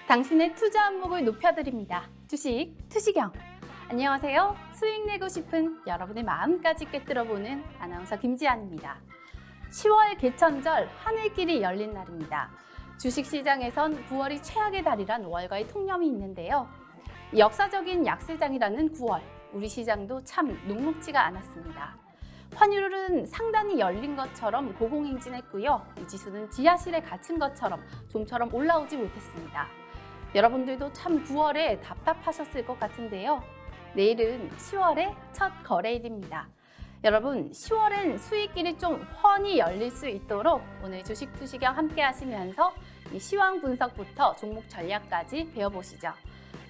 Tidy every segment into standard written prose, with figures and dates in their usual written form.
당신의 투자 안목을 높여드립니다. 주식 투시경. 안녕하세요. 수익 내고 싶은 여러분의 마음까지 꿰뚫어보는 아나운서 김지안입니다. 10월 개천절 하늘길이 열린 날입니다. 주식시장에선 9월이 최악의 달이란 월가의 통념이 있는데요. 역사적인 약세장이라는 9월, 우리 시장도 참 녹록지가 않았습니다. 환율은 상단이 열린 것처럼 고공행진했고요. 이 지수는 지하실에 갇힌 것처럼 좀처럼 올라오지 못했습니다. 여러분들도 참 9월에 답답하셨을 것 같은데요. 내일은 10월의 첫 거래일입니다. 여러분, 10월엔 수익길이 좀 훤히 열릴 수 있도록 오늘 주식 투시경 함께 하시면서 이 시황 분석부터 종목 전략까지 배워보시죠.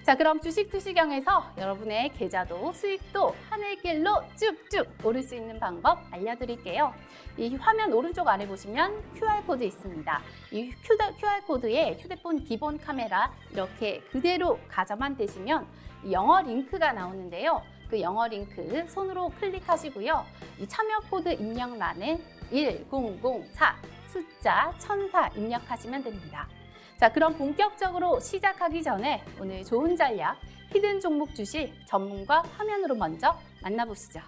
자, 그럼 주식 투시경에서 여러분의 계좌도 수익도 하늘길로 쭉쭉 오를 수 있는 방법 알려드릴게요. 이 화면 오른쪽 아래 보시면 QR코드 있습니다. 이 QR코드에 휴대폰 기본 카메라 이렇게 그대로 가져만 대시면 영어 링크가 나오는데요. 그 영어 링크 손으로 클릭하시고요. 이 참여 코드 입력란에 1004 숫자 1004 입력하시면 됩니다. 자, 그럼 본격적으로 시작하기 전에 오늘 좋은 전략, 히든 종목 주식 전문가 화면으로 먼저 만나보시죠.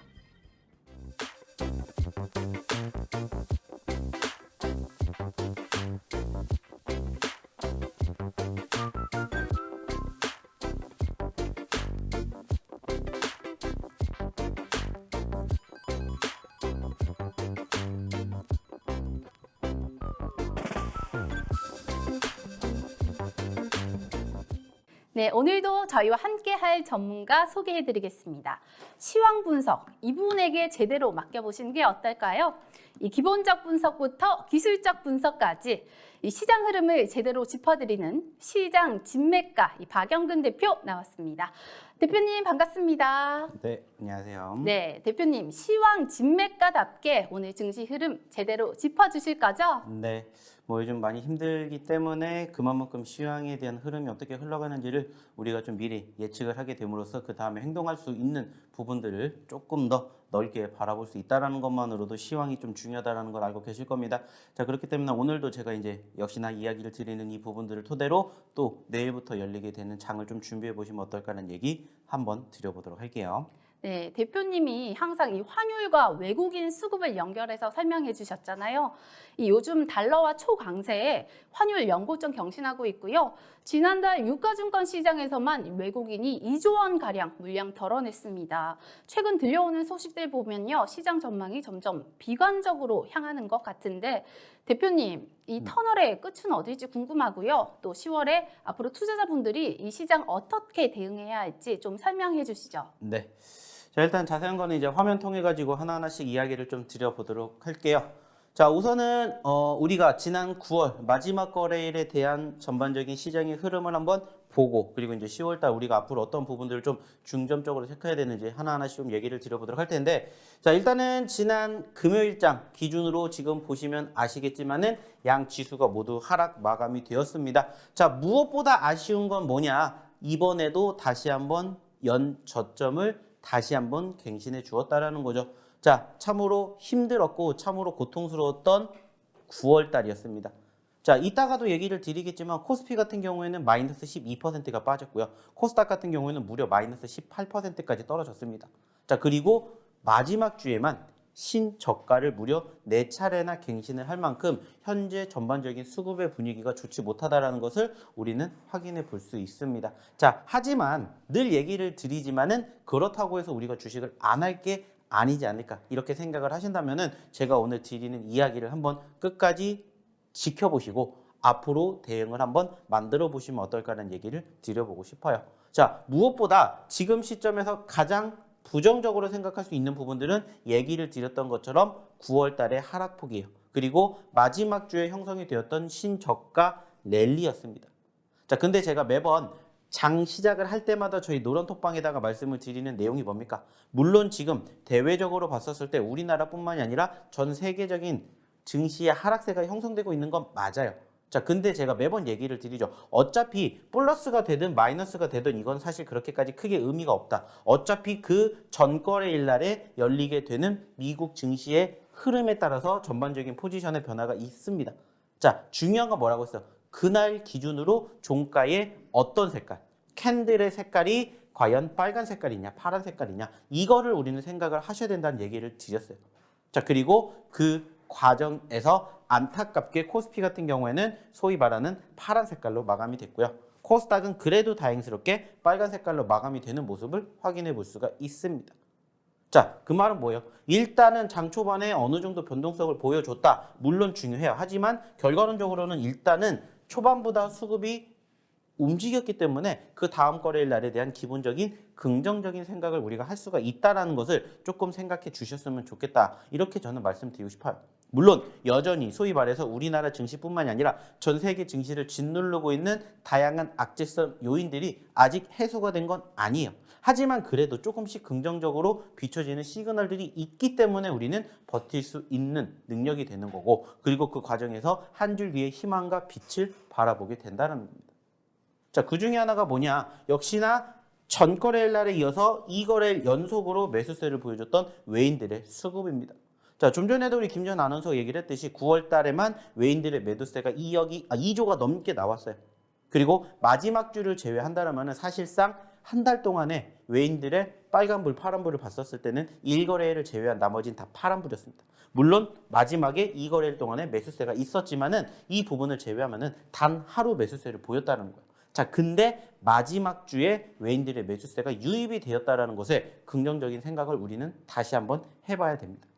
네, 오늘도 저희와 함께 할 전문가 소개해드리겠습니다. 시황 분석, 이분에게 제대로 맡겨보시는 게 어떨까요? 이 기본적 분석부터 기술적 분석까지 이 시장 흐름을 제대로 짚어드리는 시장 진맥가 이 박영근 대표 나왔습니다. 대표님 반갑습니다. 네, 안녕하세요. 네, 대표님 시황 진맥가답게 오늘 증시 흐름 제대로 짚어주실 거죠? 네, 요즘 많이 힘들기 때문에 그만큼 시황에 대한 흐름이 어떻게 흘러가는지를 우리가 좀 미리 예측을 하게 됨으로써 그 다음에 행동할 수 있는 부분들을 조금 더 넓게 바라볼 수 있다는 것만으로도 시황이 좀 중요하다는 걸 알고 계실 겁니다. 자, 그렇기 때문에 오늘도 제가 이제 역시나 이야기를 드리는 이 부분들을 토대로 또 내일부터 열리게 되는 장을 좀 준비해 보시면 어떨까라는 얘기 한번 드려보도록 할게요. 네, 대표님이 항상 이 환율과 외국인 수급을 연결해서 설명해 주셨잖아요. 이 요즘 달러와 초강세에 환율 연고점 경신하고 있고요. 지난달 유가증권 시장에서만 외국인이 2조 원가량 물량 덜어냈습니다. 최근 들려오는 소식들 보면요. 시장 전망이 점점 비관적으로 향하는 것 같은데 대표님, 이 터널의 끝은 어딜지 궁금하고요. 또 10월에 앞으로 투자자분들이 이 시장 어떻게 대응해야 할지 좀 설명해 주시죠. 네. 자, 일단 자세한 거는 이제 화면 통해 가지고 하나하나씩 이야기를 좀 드려보도록 할게요. 자, 우선은 우리가 지난 9월 마지막 거래일에 대한 전반적인 시장의 흐름을 한번 보고 그리고 이제 10월달 우리가 앞으로 어떤 부분들을 좀 중점적으로 체크해야 되는지 하나하나씩 좀 얘기를 드려보도록 할 텐데, 자, 일단은 지난 금요일장 기준으로 지금 보시면 아시겠지만은 양 지수가 모두 하락 마감이 되었습니다. 자, 무엇보다 아쉬운 건 뭐냐? 이번에도 다시 한번 연 저점을 다시 한번 갱신해 주었다라는 거죠. 자, 참으로 힘들었고 참으로 고통스러웠던 9월 달이었습니다. 자, 이따가도 얘기를 드리겠지만 코스피 같은 경우에는 마이너스 12%가 빠졌고요. 코스닥 같은 경우에는 무려 마이너스 18%까지 떨어졌습니다. 자, 그리고 마지막 주에만 신저가를 무려 4차례나 갱신을 할 만큼 현재 전반적인 수급의 분위기가 좋지 못하다는 것을 우리는 확인해 볼 수 있습니다. 자, 하지만 늘 얘기를 드리지만은 그렇다고 해서 우리가 주식을 안 할 게 아니지 않을까 이렇게 생각을 하신다면은 제가 오늘 드리는 이야기를 한번 끝까지 지켜보시고 앞으로 대응을 한번 만들어 보시면 어떨까라는 얘기를 드려보고 싶어요. 자, 무엇보다 지금 시점에서 가장 부정적으로 생각할 수 있는 부분들은 얘기를 드렸던 것처럼 9월 달의 하락폭이에요. 그리고 마지막 주에 형성이 되었던 신저가 랠리였습니다. 자, 근데 제가 매번 장 시작을 할 때마다 저희 노란톡방에다가 말씀을 드리는 내용이 뭡니까? 물론 지금 대외적으로 봤었을 때 우리나라뿐만이 아니라 전 세계적인 증시의 하락세가 형성되고 있는 건 맞아요. 자, 근데 제가 매번 얘기를 드리죠. 어차피 플러스가 되든 마이너스가 되든 이건 사실 그렇게까지 크게 의미가 없다. 어차피 그 전거래일 날에 열리게 되는 미국 증시의 흐름에 따라서 전반적인 포지션의 변화가 있습니다. 자, 중요한 건 뭐라고 했어요? 그날 기준으로 종가의 어떤 색깔, 캔들의 색깔이 과연 빨간 색깔이냐 파란 색깔이냐 이거를 우리는 생각을 하셔야 된다는 얘기를 드렸어요. 자, 그리고 그 과정에서 안타깝게 코스피 같은 경우에는 소위 말하는 파란 색깔로 마감이 됐고요. 코스닥은 그래도 다행스럽게 빨간 색깔로 마감이 되는 모습을 확인해 볼 수가 있습니다. 자, 그 말은 뭐예요? 일단은 장 초반에 어느 정도 변동성을 보여줬다. 물론 중요해요. 하지만 결과론적으로는 일단은 초반보다 수급이 움직였기 때문에 그 다음 거래일 날에 대한 기본적인 긍정적인 생각을 우리가 할 수가 있다는 것을 조금 생각해 주셨으면 좋겠다. 이렇게 저는 말씀드리고 싶어요. 물론 여전히 소위 말해서 우리나라 증시뿐만이 아니라 전 세계 증시를 짓누르고 있는 다양한 악재성 요인들이 아직 해소가 된 건 아니에요. 하지만 그래도 조금씩 긍정적으로 비춰지는 시그널들이 있기 때문에 우리는 버틸 수 있는 능력이 되는 거고, 그리고 그 과정에서 한 줄 위의 희망과 빛을 바라보게 된다는 겁니다. 자, 그 중에 하나가 뭐냐? 역시나 전 거래일 날에 이어서 이 거래일 연속으로 매수세를 보여줬던 외인들의 수급입니다. 자, 좀 전에도 우리 김전 아나운서가 얘기를 했듯이 9월 달에만 외인들의 매도세가 2조가 넘게 나왔어요. 그리고 마지막 주를 제외한다면 사실상 한 달 동안에 외인들의 빨간불, 파란불을 봤었을 때는 1거래일을 제외한 나머지는 다 파란불이었습니다. 물론 마지막에 2거래일 동안에 매수세가 있었지만은 이 부분을 제외하면은 단 하루 매수세를 보였다는 거예요. 자, 근데 마지막 주에 외인들의 매수세가 유입이 되었다는 것에 긍정적인 생각을 우리는 다시 한번 해봐야 됩니다.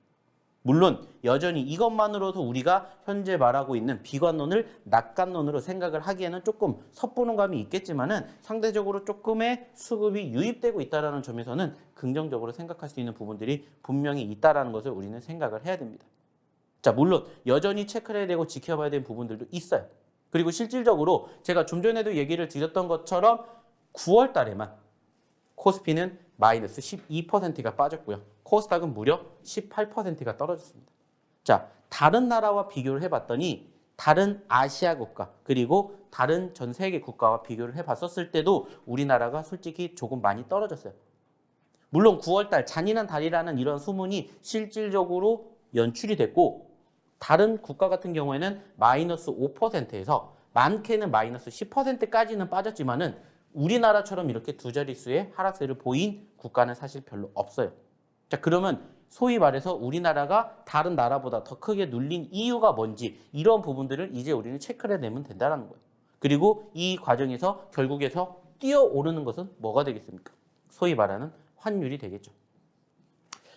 물론 여전히 이것만으로도 우리가 현재 말하고 있는 비관론을 낙관론으로 생각을 하기에는 조금 섣부른 감이 있겠지만은 상대적으로 조금의 수급이 유입되고 있다는 점에서는 긍정적으로 생각할 수 있는 부분들이 분명히 있다는 것을 우리는 생각을 해야 됩니다. 자, 물론 여전히 체크를 해야 되고 지켜봐야 되는 부분들도 있어요. 그리고 실질적으로 제가 좀 전에도 얘기를 드렸던 것처럼 9월 달에만 코스피는 마이너스 12%가 빠졌고요. 코스닥은 무려 18%가 떨어졌습니다. 자, 다른 나라와 비교를 해봤더니 다른 아시아 국가 그리고 다른 전 세계 국가와 비교를 해봤었을 때도 우리나라가 솔직히 조금 많이 떨어졌어요. 물론 9월 달 잔인한 달이라는 이런 소문이 실질적으로 연출이 됐고, 다른 국가 같은 경우에는 마이너스 5%에서 많게는 마이너스 10%까지는 빠졌지만은 우리나라처럼 이렇게 두 자릿수의 하락세를 보인 국가는 사실 별로 없어요. 자, 그러면 소위 말해서 우리나라가 다른 나라보다 더 크게 눌린 이유가 뭔지 이런 부분들을 이제 우리는 체크를 해내면 된다는 거예요. 그리고 이 과정에서 결국에서 뛰어오르는 것은 뭐가 되겠습니까? 소위 말하는 환율이 되겠죠.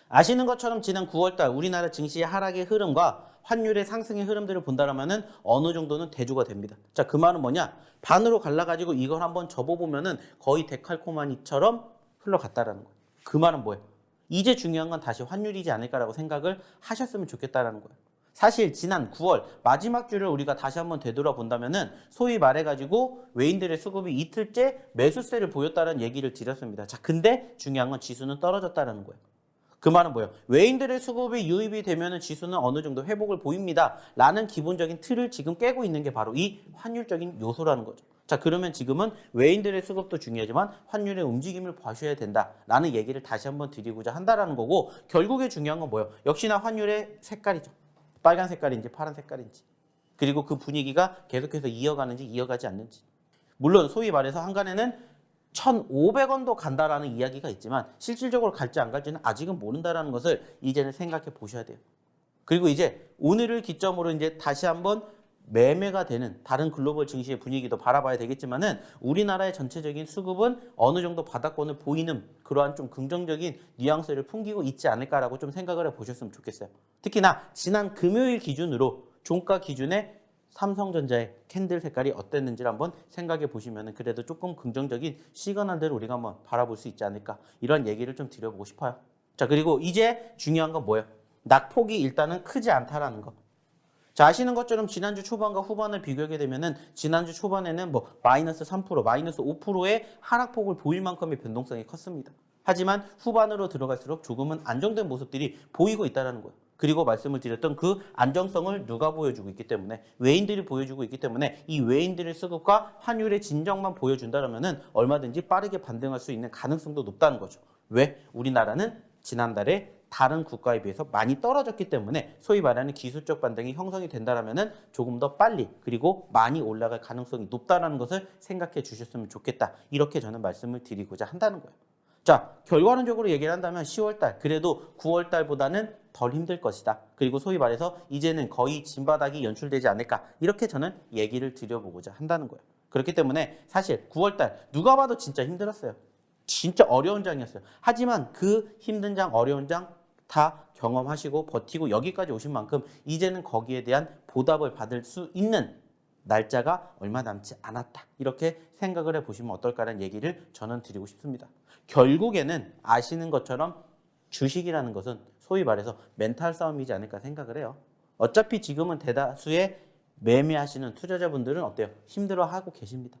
아시는 것처럼 지난 9월달 우리나라 증시의 하락의 흐름과 환율의 상승의 흐름들을 본다라면은 어느 정도는 대조가 됩니다. 자, 그 말은 뭐냐? 반으로 갈라가지고 이걸 한번 접어보면은 거의 데칼코마니처럼 흘러갔다라는 거예요. 그 말은 뭐예요? 이제 중요한 건 다시 환율이지 않을까라고 생각을 하셨으면 좋겠다라는 거예요. 사실 지난 9월 마지막 주를 우리가 다시 한번 되돌아본다면은 소위 말해가지고 외인들의 수급이 이틀째 매수세를 보였다는 얘기를 드렸습니다. 자, 근데 중요한 건 지수는 떨어졌다는 거예요. 그 말은 뭐예요? 외인들의 수급이 유입이 되면 지수는 어느 정도 회복을 보입니다. 라는 기본적인 틀을 지금 깨고 있는 게 바로 이 환율적인 요소라는 거죠. 자, 그러면 지금은 외인들의 수급도 중요하지만 환율의 움직임을 봐셔야 된다라는 얘기를 다시 한번 드리고자 한다라는 거고, 결국에 중요한 건 뭐예요? 역시나 환율의 색깔이죠. 빨간 색깔인지 파란 색깔인지. 그리고 그 분위기가 계속해서 이어가는지 이어가지 않는지. 물론 소위 말해서 한간에는 1,500원도 간다라는 이야기가 있지만 실질적으로 갈지 안 갈지는 아직은 모른다라는 것을 이제는 생각해 보셔야 돼요. 그리고 이제 오늘을 기점으로 이제 다시 한번 매매가 되는 다른 글로벌 증시의 분위기도 바라봐야 되겠지만은 우리나라의 전체적인 수급은 어느 정도 바닥권을 보이는 그러한 좀 긍정적인 뉘앙스를 풍기고 있지 않을까라고 좀 생각을 해 보셨으면 좋겠어요. 특히나 지난 금요일 기준으로 종가 기준에 삼성전자의 캔들 색깔이 어땠는지를 한번 생각해 보시면 그래도 조금 긍정적인 시그널들을 우리가 한번 바라볼 수 있지 않을까, 이런 얘기를 좀 드려보고 싶어요. 자, 그리고 이제 중요한 건 뭐예요? 낙폭이 일단은 크지 않다라는 거. 자, 아시는 것처럼 지난주 초반과 후반을 비교하게 되면은 지난주 초반에는 뭐 마이너스 3%, 마이너스 5%의 하락폭을 보일 만큼의 변동성이 컸습니다. 하지만 후반으로 들어갈수록 조금은 안정된 모습들이 보이고 있다는 거예요. 그리고 말씀을 드렸던 그 안정성을 누가 보여주고 있기 때문에, 외인들이 보여주고 있기 때문에 이 외인들의 수급과 환율의 진정만 보여준다면은 얼마든지 빠르게 반등할 수 있는 가능성도 높다는 거죠. 왜? 우리나라는 지난달에 다른 국가에 비해서 많이 떨어졌기 때문에 소위 말하는 기술적 반등이 형성이 된다라면은 조금 더 빨리 그리고 많이 올라갈 가능성이 높다라는 것을 생각해 주셨으면 좋겠다. 이렇게 저는 말씀을 드리고자 한다는 거예요. 자, 결과론적으로 얘기를 한다면 10월 달 그래도 9월 달보다는 덜 힘들 것이다. 그리고 소위 말해서 이제는 거의 진바닥이 연출되지 않을까. 이렇게 저는 얘기를 드려보고자 한다는 거예요. 그렇기 때문에 사실 9월 달 누가 봐도 진짜 힘들었어요. 진짜 어려운 장이었어요. 하지만 그 힘든 장, 어려운 장 다 경험하시고 버티고 여기까지 오신 만큼 이제는 거기에 대한 보답을 받을 수 있는 날짜가 얼마 남지 않았다. 이렇게 생각을 해보시면 어떨까라는 얘기를 저는 드리고 싶습니다. 결국에는 아시는 것처럼 주식이라는 것은 소위 말해서 멘탈 싸움이지 않을까 생각을 해요. 어차피 지금은 대다수의 매매하시는 투자자분들은 어때요? 힘들어하고 계십니다.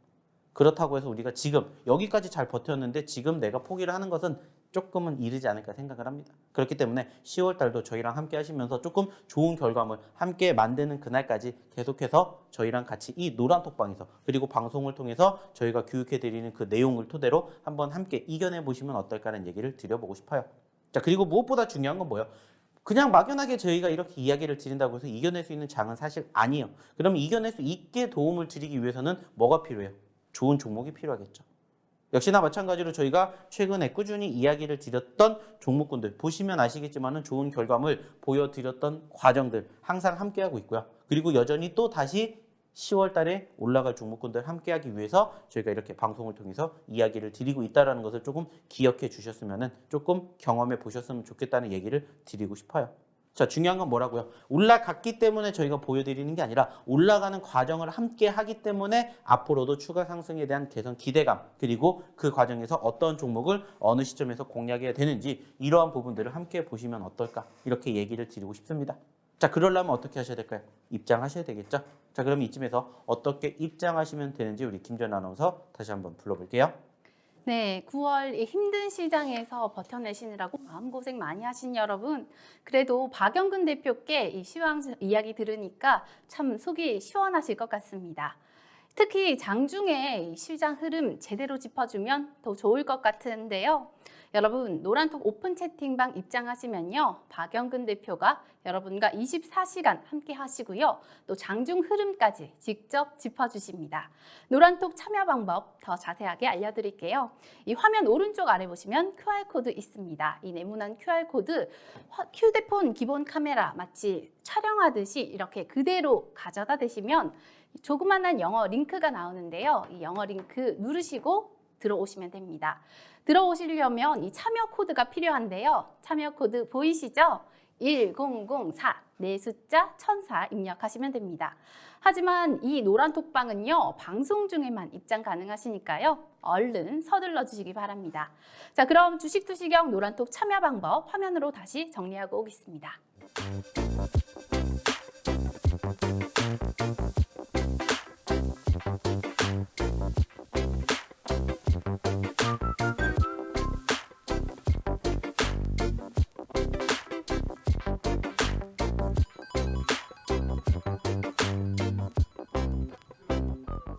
그렇다고 해서 우리가 지금 여기까지 잘 버텼는데 지금 내가 포기를 하는 것은 조금은 이르지 않을까 생각을 합니다. 그렇기 때문에 10월 달도 저희랑 함께 하시면서 조금 좋은 결과물 함께 만드는 그날까지 계속해서 저희랑 같이 이 노란톡방에서 그리고 방송을 통해서 저희가 교육해드리는 그 내용을 토대로 한번 함께 이겨내 보시면 어떨까라는 얘기를 드려보고 싶어요. 자, 그리고 무엇보다 중요한 건 뭐예요? 그냥 막연하게 저희가 이렇게 이야기를 드린다고 해서 이겨낼 수 있는 장은 사실 아니에요. 그럼 이겨낼 수 있게 도움을 드리기 위해서는 뭐가 필요해요? 좋은 종목이 필요하겠죠. 역시나 마찬가지로 저희가 최근에 꾸준히 이야기를 드렸던 종목군들 보시면 아시겠지만은 좋은 결과물 보여드렸던 과정들 항상 함께하고 있고요. 그리고 여전히 또 다시 10월 달에 올라갈 종목군들 함께하기 위해서 저희가 이렇게 방송을 통해서 이야기를 드리고 있다는 것을 조금 기억해 주셨으면 조금 경험해 보셨으면 좋겠다는 얘기를 드리고 싶어요. 자, 중요한 건 뭐라고요? 올라갔기 때문에 저희가 보여드리는 게 아니라 올라가는 과정을 함께 하기 때문에 앞으로도 추가 상승에 대한 개선 기대감 그리고 그 과정에서 어떤 종목을 어느 시점에서 공략해야 되는지 이러한 부분들을 함께 보시면 어떨까 이렇게 얘기를 드리고 싶습니다. 자, 그러려면 어떻게 하셔야 될까요? 입장하셔야 되겠죠? 자, 그럼 이쯤에서 어떻게 입장하시면 되는지 우리 김전 아나운서 다시 한번 불러볼게요. 네, 9월 이 힘든 시장에서 버텨내시느라고 마음고생 많이 하신 여러분, 그래도 박영근 대표께 이 시황 이야기 들으니까 참 속이 시원하실 것 같습니다. 특히 장중에 이 시장 흐름 제대로 짚어주면 더 좋을 것 같은데요. 여러분, 노란톡 오픈 채팅방 입장하시면요, 박영근 대표가 여러분과 24시간 함께 하시고요. 또 장중 흐름까지 직접 짚어주십니다. 노란톡 참여 방법 더 자세하게 알려드릴게요. 이 화면 오른쪽 아래 보시면 QR코드 있습니다. 이 네모난 QR코드, 휴대폰 기본 카메라 마치 촬영하듯이 이렇게 그대로 가져다 대시면 조그만한 영어 링크가 나오는데요. 이 영어 링크 누르시고 들어오시면 됩니다. 들어오시려면 이 참여 코드가 필요한데요. 참여 코드 보이시죠? 1004, 네 숫자 1004 입력하시면 됩니다. 하지만 이 노란톡방은요, 방송 중에만 입장 가능하시니까요. 얼른 서둘러 주시기 바랍니다. 자, 그럼 주식 투시경 노란톡 참여 방법 화면으로 다시 정리하고 오겠습니다.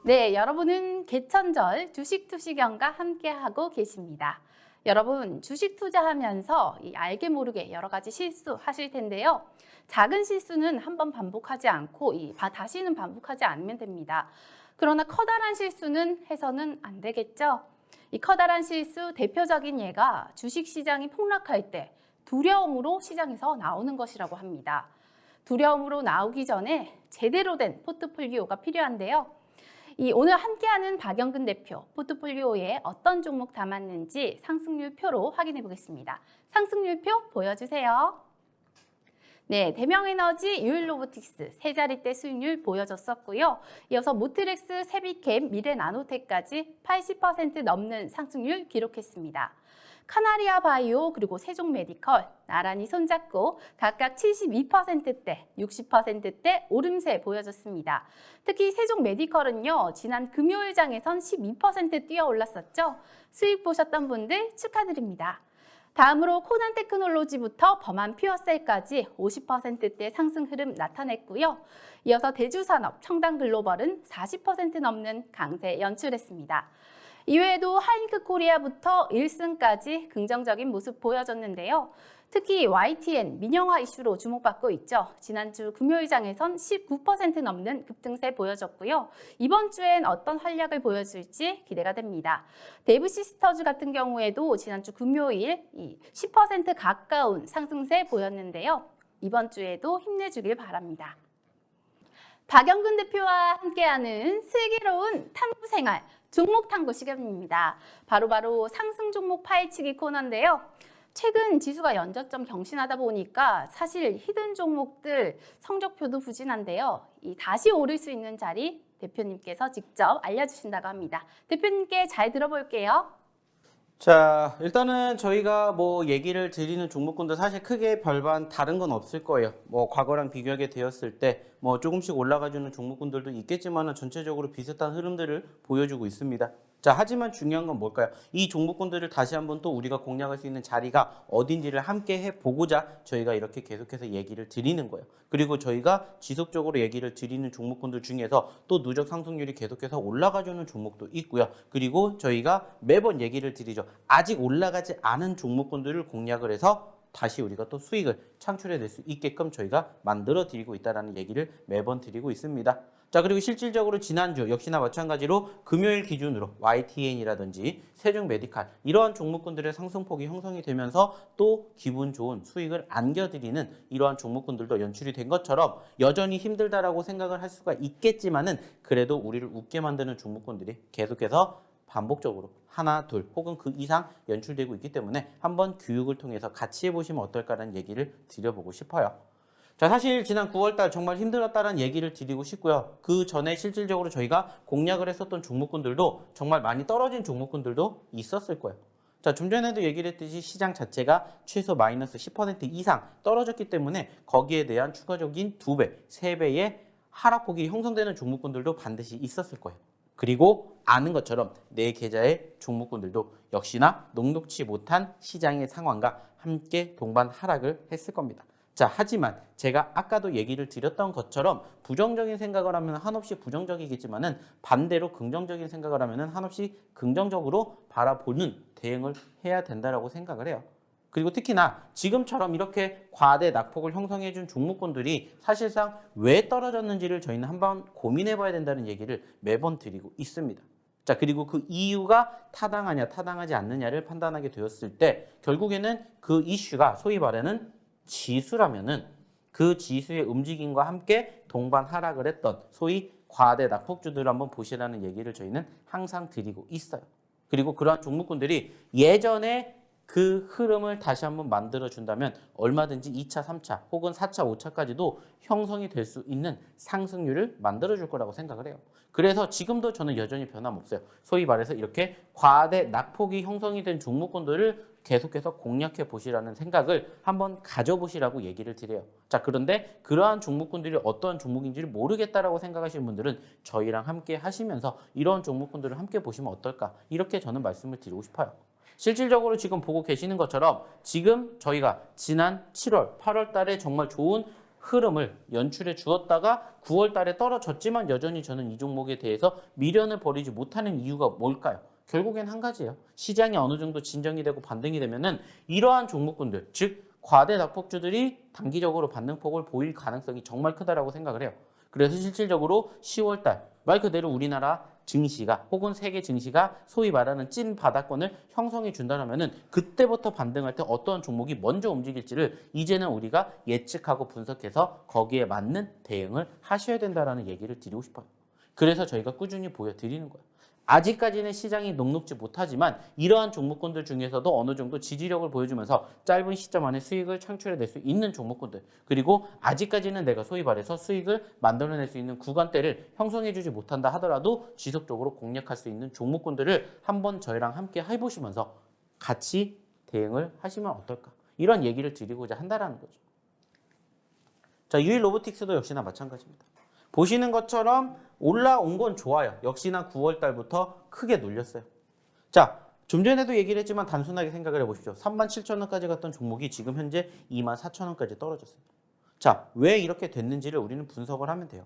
네, 여러분은 개천절 주식 투시경과 함께하고 계십니다. 여러분, 주식 투자하면서 알게 모르게 여러 가지 실수하실 텐데요. 작은 실수는 한번 반복하지 않고 다시는 반복하지 않으면 됩니다. 그러나 커다란 실수는 해서는 안 되겠죠. 이 커다란 실수 대표적인 예가 주식시장이 폭락할 때 두려움으로 시장에서 나오는 것이라고 합니다. 두려움으로 나오기 전에 제대로 된 포트폴리오가 필요한데요. 오늘 함께하는 박영근 대표 포트폴리오에 어떤 종목 담았는지 상승률 표로 확인해 보겠습니다. 상승률 표 보여주세요. 네, 대명에너지, 유일로보틱스 세 자리대 수익률 보여줬었고요. 이어서 모트렉스, 세비캠, 미래나노텍까지 80% 넘는 상승률 기록했습니다. 카나리아 바이오 그리고 세종메디컬 나란히 손잡고 각각 72%대, 60%대 오름세 보여줬습니다. 특히 세종메디컬은요, 지난 금요일장에선 12% 뛰어 올랐었죠. 수익 보셨던 분들 축하드립니다. 다음으로 코난테크놀로지부터 범한 퓨어셀까지 50%대 상승 흐름 나타냈고요. 이어서 대주산업, 청담글로벌은 40% 넘는 강세 연출했습니다. 이외에도 하이닉스 코리아부터 1승까지 긍정적인 모습 보여줬는데요. 특히 YTN 민영화 이슈로 주목받고 있죠. 지난주 금요일장에선 19% 넘는 급등세 보여줬고요. 이번 주엔 어떤 활약을 보여줄지 기대가 됩니다. 데이브 시스터즈 같은 경우에도 지난주 금요일 10% 가까운 상승세 보였는데요. 이번 주에도 힘내주길 바랍니다. 박영근 대표와 함께하는 슬기로운 탐구 생활, 종목 탐구 시간입니다. 바로 상승 종목 파헤치기 코너인데요. 최근 지수가 연저점 경신하다 보니까 사실 히든 종목들 성적표도 부진한데요. 다시 오를 수 있는 자리 대표님께서 직접 알려주신다고 합니다. 대표님께 잘 들어볼게요. 자, 일단은 저희가 뭐 얘기를 드리는 종목군들 사실 크게 별반 다른 건 없을 거예요. 뭐 과거랑 비교하게 되었을 때 뭐 조금씩 올라가주는 종목군들도 있겠지만은 전체적으로 비슷한 흐름들을 보여주고 있습니다. 자, 하지만 중요한 건 뭘까요? 이 종목군들을 다시 한번 또 우리가 공략할 수 있는 자리가 어딘지를 함께 해보고자 저희가 이렇게 계속해서 얘기를 드리는 거예요. 그리고 저희가 지속적으로 얘기를 드리는 종목군들 중에서 또 누적 상승률이 계속해서 올라가주는 종목도 있고요. 그리고 저희가 매번 얘기를 드리죠. 아직 올라가지 않은 종목군들을 공략을 해서 다시 우리가 또 수익을 창출해낼 수 있게끔 저희가 만들어 드리고 있다는 얘기를 매번 드리고 있습니다. 자, 그리고 실질적으로 지난주 역시나 마찬가지로 금요일 기준으로 YTN이라든지 세종 메디칼 이러한 종목군들의 상승폭이 형성이 되면서 또 기분 좋은 수익을 안겨드리는 이러한 종목군들도 연출이 된 것처럼 여전히 힘들다라고 생각을 할 수가 있겠지만은 그래도 우리를 웃게 만드는 종목군들이 계속해서 반복적으로 하나, 둘 혹은 그 이상 연출되고 있기 때문에 한번 교육을 통해서 같이 해보시면 어떨까라는 얘기를 드려보고 싶어요. 자, 사실 지난 9월달 정말 힘들었다는 얘기를 드리고 싶고요. 그 전에 실질적으로 저희가 공략을 했었던 종목군들도 정말 많이 떨어진 종목군들도 있었을 거예요. 자, 좀 전에도 얘기를 했듯이 시장 자체가 최소 마이너스 10% 이상 떨어졌기 때문에 거기에 대한 추가적인 2배, 3배의 하락폭이 형성되는 종목군들도 반드시 있었을 거예요. 그리고 아는 것처럼 내 계좌의 종목군들도 역시나 녹록치 못한 시장의 상황과 함께 동반 하락을 했을 겁니다. 자, 하지만 제가 아까도 얘기를 드렸던 것처럼 부정적인 생각을 하면 한없이 부정적이겠지만은 반대로 긍정적인 생각을 하면은 한없이 긍정적으로 바라보는 대응을 해야 된다라고 생각을 해요. 그리고 특히나 지금처럼 이렇게 과대 낙폭을 형성해 준 종목군들이 사실상 왜 떨어졌는지를 저희는 한번 고민해 봐야 된다는 얘기를 매번 드리고 있습니다. 자, 그리고 그 이유가 타당하냐 타당하지 않느냐를 판단하게 되었을 때 결국에는 그 이슈가 소위 말하는 지수라면은 그 지수의 움직임과 함께 동반 하락을 했던 소위 과대 낙폭주들을 한번 보시라는 얘기를 저희는 항상 드리고 있어요. 그리고 그러한 종목군들이 예전에 그 흐름을 다시 한번 만들어준다면 얼마든지 2차, 3차 혹은 4차, 5차까지도 형성이 될 수 있는 상승률을 만들어줄 거라고 생각을 해요. 그래서 지금도 저는 여전히 변함없어요. 소위 말해서 이렇게 과대 낙폭이 형성이 된 종목군들을 계속해서 공략해 보시라는 생각을 한번 가져보시라고 얘기를 드려요. 자, 그런데 그러한 종목군들이 어떠한 종목인지를 모르겠다라고 생각하시는 분들은 저희랑 함께 하시면서 이런 종목군들을 함께 보시면 어떨까 이렇게 저는 말씀을 드리고 싶어요. 실질적으로 지금 보고 계시는 것처럼 지금 저희가 지난 7월, 8월 달에 정말 좋은 흐름을 연출해 주었다가 9월 달에 떨어졌지만 여전히 저는 이 종목에 대해서 미련을 버리지 못하는 이유가 뭘까요? 결국엔 한 가지예요. 시장이 어느 정도 진정이 되고 반등이 되면은 이러한 종목군들, 즉 과대 낙폭주들이 단기적으로 반등폭을 보일 가능성이 정말 크다라고 생각을 해요. 그래서 실질적으로 10월 달 말 그대로 우리나라 증시가 혹은 세계 증시가 소위 말하는 찐 바닥권을 형성해 준다면은 그때부터 반등할 때 어떠한 종목이 먼저 움직일지를 이제는 우리가 예측하고 분석해서 거기에 맞는 대응을 하셔야 된다라는 얘기를 드리고 싶어요. 그래서 저희가 꾸준히 보여드리는 거예요. 아직까지는 시장이 녹록지 못하지만 이러한 종목군들 중에서도 어느 정도 지지력을 보여주면서 짧은 시점 안에 수익을 창출해낼 수 있는 종목군들, 그리고 아직까지는 내가 소위 말해서 수익을 만들어낼 수 있는 구간대를 형성해주지 못한다 하더라도 지속적으로 공략할 수 있는 종목군들을 한번 저희랑 함께 해보시면서 같이 대응을 하시면 어떨까, 이런 얘기를 드리고자 한다는 거죠. 자, 유일 로보틱스도 역시나 마찬가지입니다. 보시는 것처럼 올라온 건 좋아요. 역시나 9월 달부터 크게 눌렸어요. 자, 좀 전에도 얘기를 했지만 단순하게 생각을 해보십시오. 37,000원까지 갔던 종목이 지금 현재 24,000원까지 떨어졌어요. 자, 왜 이렇게 됐는지를 우리는 분석을 하면 돼요.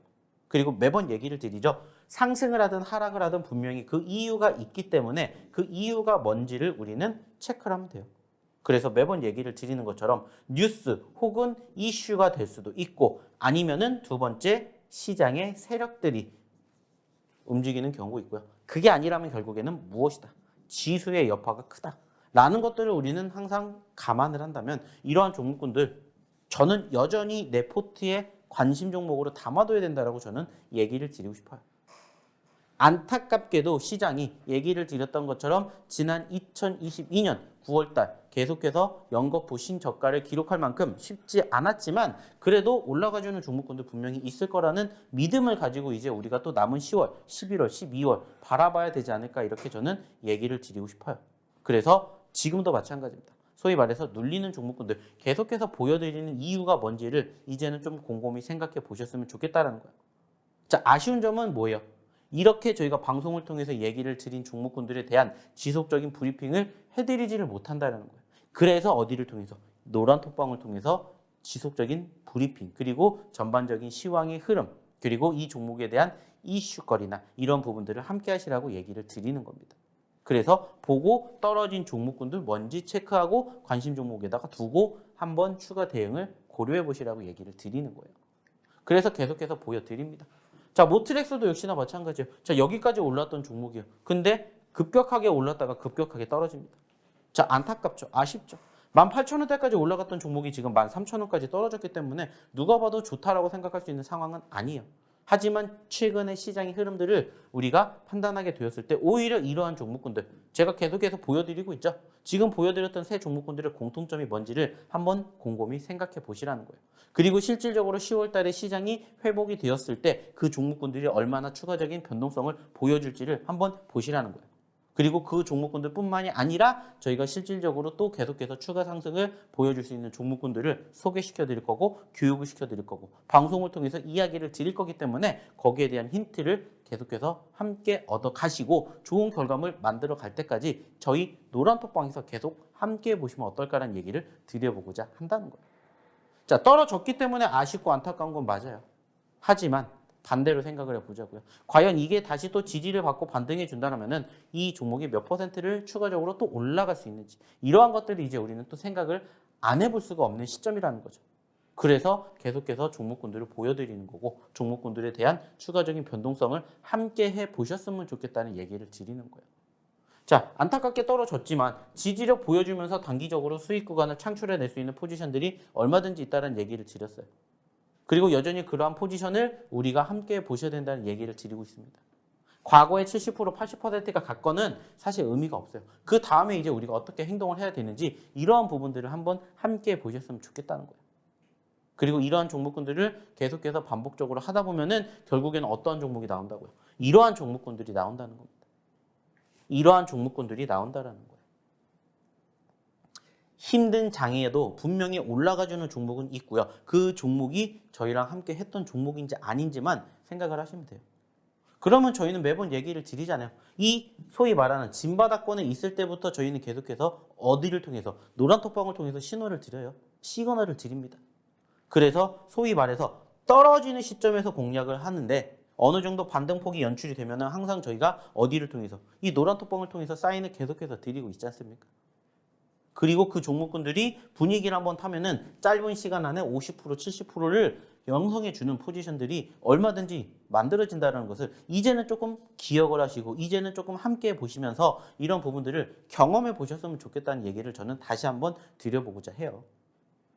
그리고 매번 얘기를 드리죠. 상승을 하든 하락을 하든 분명히 그 이유가 있기 때문에 그 이유가 뭔지를 우리는 체크를 하면 돼요. 그래서 매번 얘기를 드리는 것처럼 뉴스 혹은 이슈가 될 수도 있고 아니면은 두 번째 시장의 세력들이 움직이는 경우가 있고요. 그게 아니라면 결국에는 무엇이다. 지수의 여파가 크다. 라는 것들을 우리는 항상 감안을 한다면 이러한 종목군들 저는 여전히 내 포트에 관심 종목으로 담아둬야 된다라고 저는 얘기를 드리고 싶어요. 안타깝게도 시장이 얘기를 드렸던 것처럼 지난 2022년 9월달 계속해서 연거푸 신저가를 기록할 만큼 쉽지 않았지만 그래도 올라가주는 종목군도 분명히 있을 거라는 믿음을 가지고 이제 우리가 또 남은 10월, 11월, 12월 바라봐야 되지 않을까 이렇게 저는 얘기를 드리고 싶어요. 그래서 지금도 마찬가지입니다. 소위 말해서 눌리는 종목군들 계속해서 보여드리는 이유가 뭔지를 이제는 좀 곰곰이 생각해 보셨으면 좋겠다는 거예요. 자, 아쉬운 점은 뭐예요? 이렇게 저희가 방송을 통해서 얘기를 드린 종목군들에 대한 지속적인 브리핑을 해드리지를 못한다는 거예요. 그래서 어디를 통해서? 노란 톡방을 통해서 지속적인 브리핑 그리고 전반적인 시황의 흐름 그리고 이 종목에 대한 이슈거리나 이런 부분들을 함께 하시라고 얘기를 드리는 겁니다. 그래서 보고 떨어진 종목군들 뭔지 체크하고 관심 종목에다가 두고 한번 추가 대응을 고려해 보시라고 얘기를 드리는 거예요. 그래서 계속해서 보여드립니다. 자, 모트렉스도 역시나 마찬가지예요. 자, 여기까지 올랐던 종목이에요. 근데 급격하게 올랐다가 급격하게 떨어집니다. 자, 안타깝죠. 아쉽죠. 18,000원대까지 올라갔던 종목이 지금 13,000원까지 떨어졌기 때문에 누가 봐도 좋다라고 생각할 수 있는 상황은 아니에요. 하지만 최근의 시장의 흐름들을 우리가 판단하게 되었을 때 오히려 이러한 종목군들 제가 계속해서 보여드리고 있죠. 지금 보여드렸던 세 종목군들의 공통점이 뭔지를 한번 곰곰이 생각해 보시라는 거예요. 그리고 실질적으로 10월 달에 시장이 회복이 되었을 때 그 종목군들이 얼마나 추가적인 변동성을 보여줄지를 한번 보시라는 거예요. 그리고 그 종목군들 뿐만이 아니라 저희가 실질적으로 또 계속해서 추가 상승을 보여줄 수 있는 종목군들을 소개시켜 드릴 거고 교육을 시켜 드릴 거고 방송을 통해서 이야기를 드릴 거기 때문에 거기에 대한 힌트를 계속해서 함께 얻어 가시고 좋은 결과물 만들어 갈 때까지 저희 노란톡방에서 계속 함께 보시면 어떨까라는 얘기를 드려보고자 한다는 거예요. 자, 떨어졌기 때문에 아쉽고 안타까운 건 맞아요. 하지만 반대로 생각을 해보자고요. 과연 이게 다시 또 지지를 받고 반등해 준다면은 이 종목이 몇 퍼센트를 추가적으로 또 올라갈 수 있는지 이러한 것들이 이제 우리는 또 생각을 안 해볼 수가 없는 시점이라는 거죠. 그래서 계속해서 종목군들을 보여드리는 거고 종목군들에 대한 추가적인 변동성을 함께 해보셨으면 좋겠다는 얘기를 드리는 거예요. 자, 안타깝게 떨어졌지만 지지력 보여주면서 단기적으로 수익 구간을 창출해낼 수 있는 포지션들이 얼마든지 있다는 얘기를 드렸어요. 그리고 여전히 그러한 포지션을 우리가 함께 보셔야 된다는 얘기를 드리고 있습니다. 과거의 70%, 80%가 갔건은 사실 의미가 없어요. 그 다음에 이제 우리가 어떻게 행동을 해야 되는지 이러한 부분들을 한번 함께 보셨으면 좋겠다는 거예요. 그리고 이러한 종목군들을 계속해서 반복적으로 하다 보면은 결국에는 어떠한 종목이 나온다고요? 이러한 종목군들이 나온다는 겁니다. 이러한 종목군들이 나온다라는 거예요. 힘든 장에도 분명히 올라가주는 종목은 있고요. 그 종목이 저희랑 함께 했던 종목인지 아닌지만 생각을 하시면 돼요. 그러면 저희는 매번 얘기를 드리잖아요. 이 소위 말하는 진바닥권에 있을 때부터 저희는 계속해서 어디를 통해서 노란톡방을 통해서 신호를 드려요. 시그널을 드립니다. 그래서 소위 말해서 떨어지는 시점에서 공략을 하는데 어느 정도 반등폭이 연출이 되면 항상 저희가 어디를 통해서 이 노란톡방을 통해서 사인을 계속해서 드리고 있지 않습니까? 그리고 그 종목군들이 분위기를 한번 타면은 짧은 시간 안에 50%, 70%를 형성해 주는 포지션들이 얼마든지 만들어진다는 것을 이제는 조금 기억을 하시고 이제는 조금 함께 보시면서 이런 부분들을 경험해 보셨으면 좋겠다는 얘기를 저는 다시 한번 드려보고자 해요.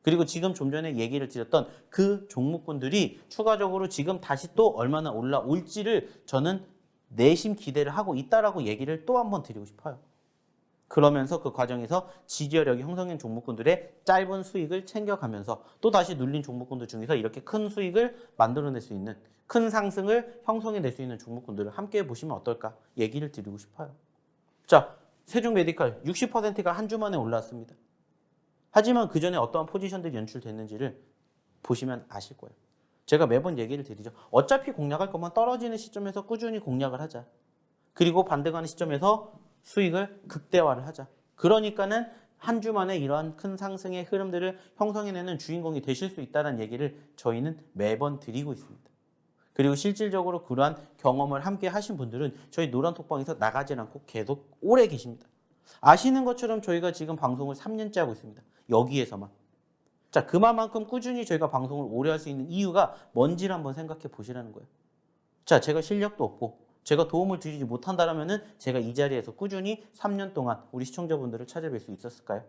그리고 지금 좀 전에 얘기를 드렸던 그 종목군들이 추가적으로 지금 다시 또 얼마나 올라올지를 저는 내심 기대를 하고 있다라고 얘기를 또 한번 드리고 싶어요. 그러면서 그 과정에서 지지력이 형성된 종목군들의 짧은 수익을 챙겨가면서 또 다시 눌린 종목군들 중에서 이렇게 큰 수익을 만들어낼 수 있는 큰 상승을 형성해낼 수 있는 종목군들을 함께 보시면 어떨까 얘기를 드리고 싶어요. 자, 세종메디칼 60%가 한 주 만에 올랐습니다. 하지만 그 전에 어떠한 포지션들이 연출됐는지를 보시면 아실 거예요. 제가 매번 얘기를 드리죠. 어차피 공략할 거면 떨어지는 시점에서 꾸준히 공략을 하자. 그리고 반등하는 시점에서 수익을 극대화를 하자. 그러니까는 한 주 만에 이러한 큰 상승의 흐름들을 형성해내는 주인공이 되실 수 있다는 얘기를 저희는 매번 드리고 있습니다. 그리고 실질적으로 그러한 경험을 함께 하신 분들은 저희 노란톡방에서 나가지 않고 계속 오래 계십니다. 아시는 것처럼 저희가 지금 방송을 3년째 하고 있습니다. 여기에서만. 자, 그만큼 꾸준히 저희가 방송을 오래 할 수 있는 이유가 뭔지를 한번 생각해 보시라는 거예요. 자, 제가 실력도 없고 제가 도움을 드리지 못한다면은 제가 이 자리에서 꾸준히 3년 동안 우리 시청자분들을 찾아뵐 수 있었을까요?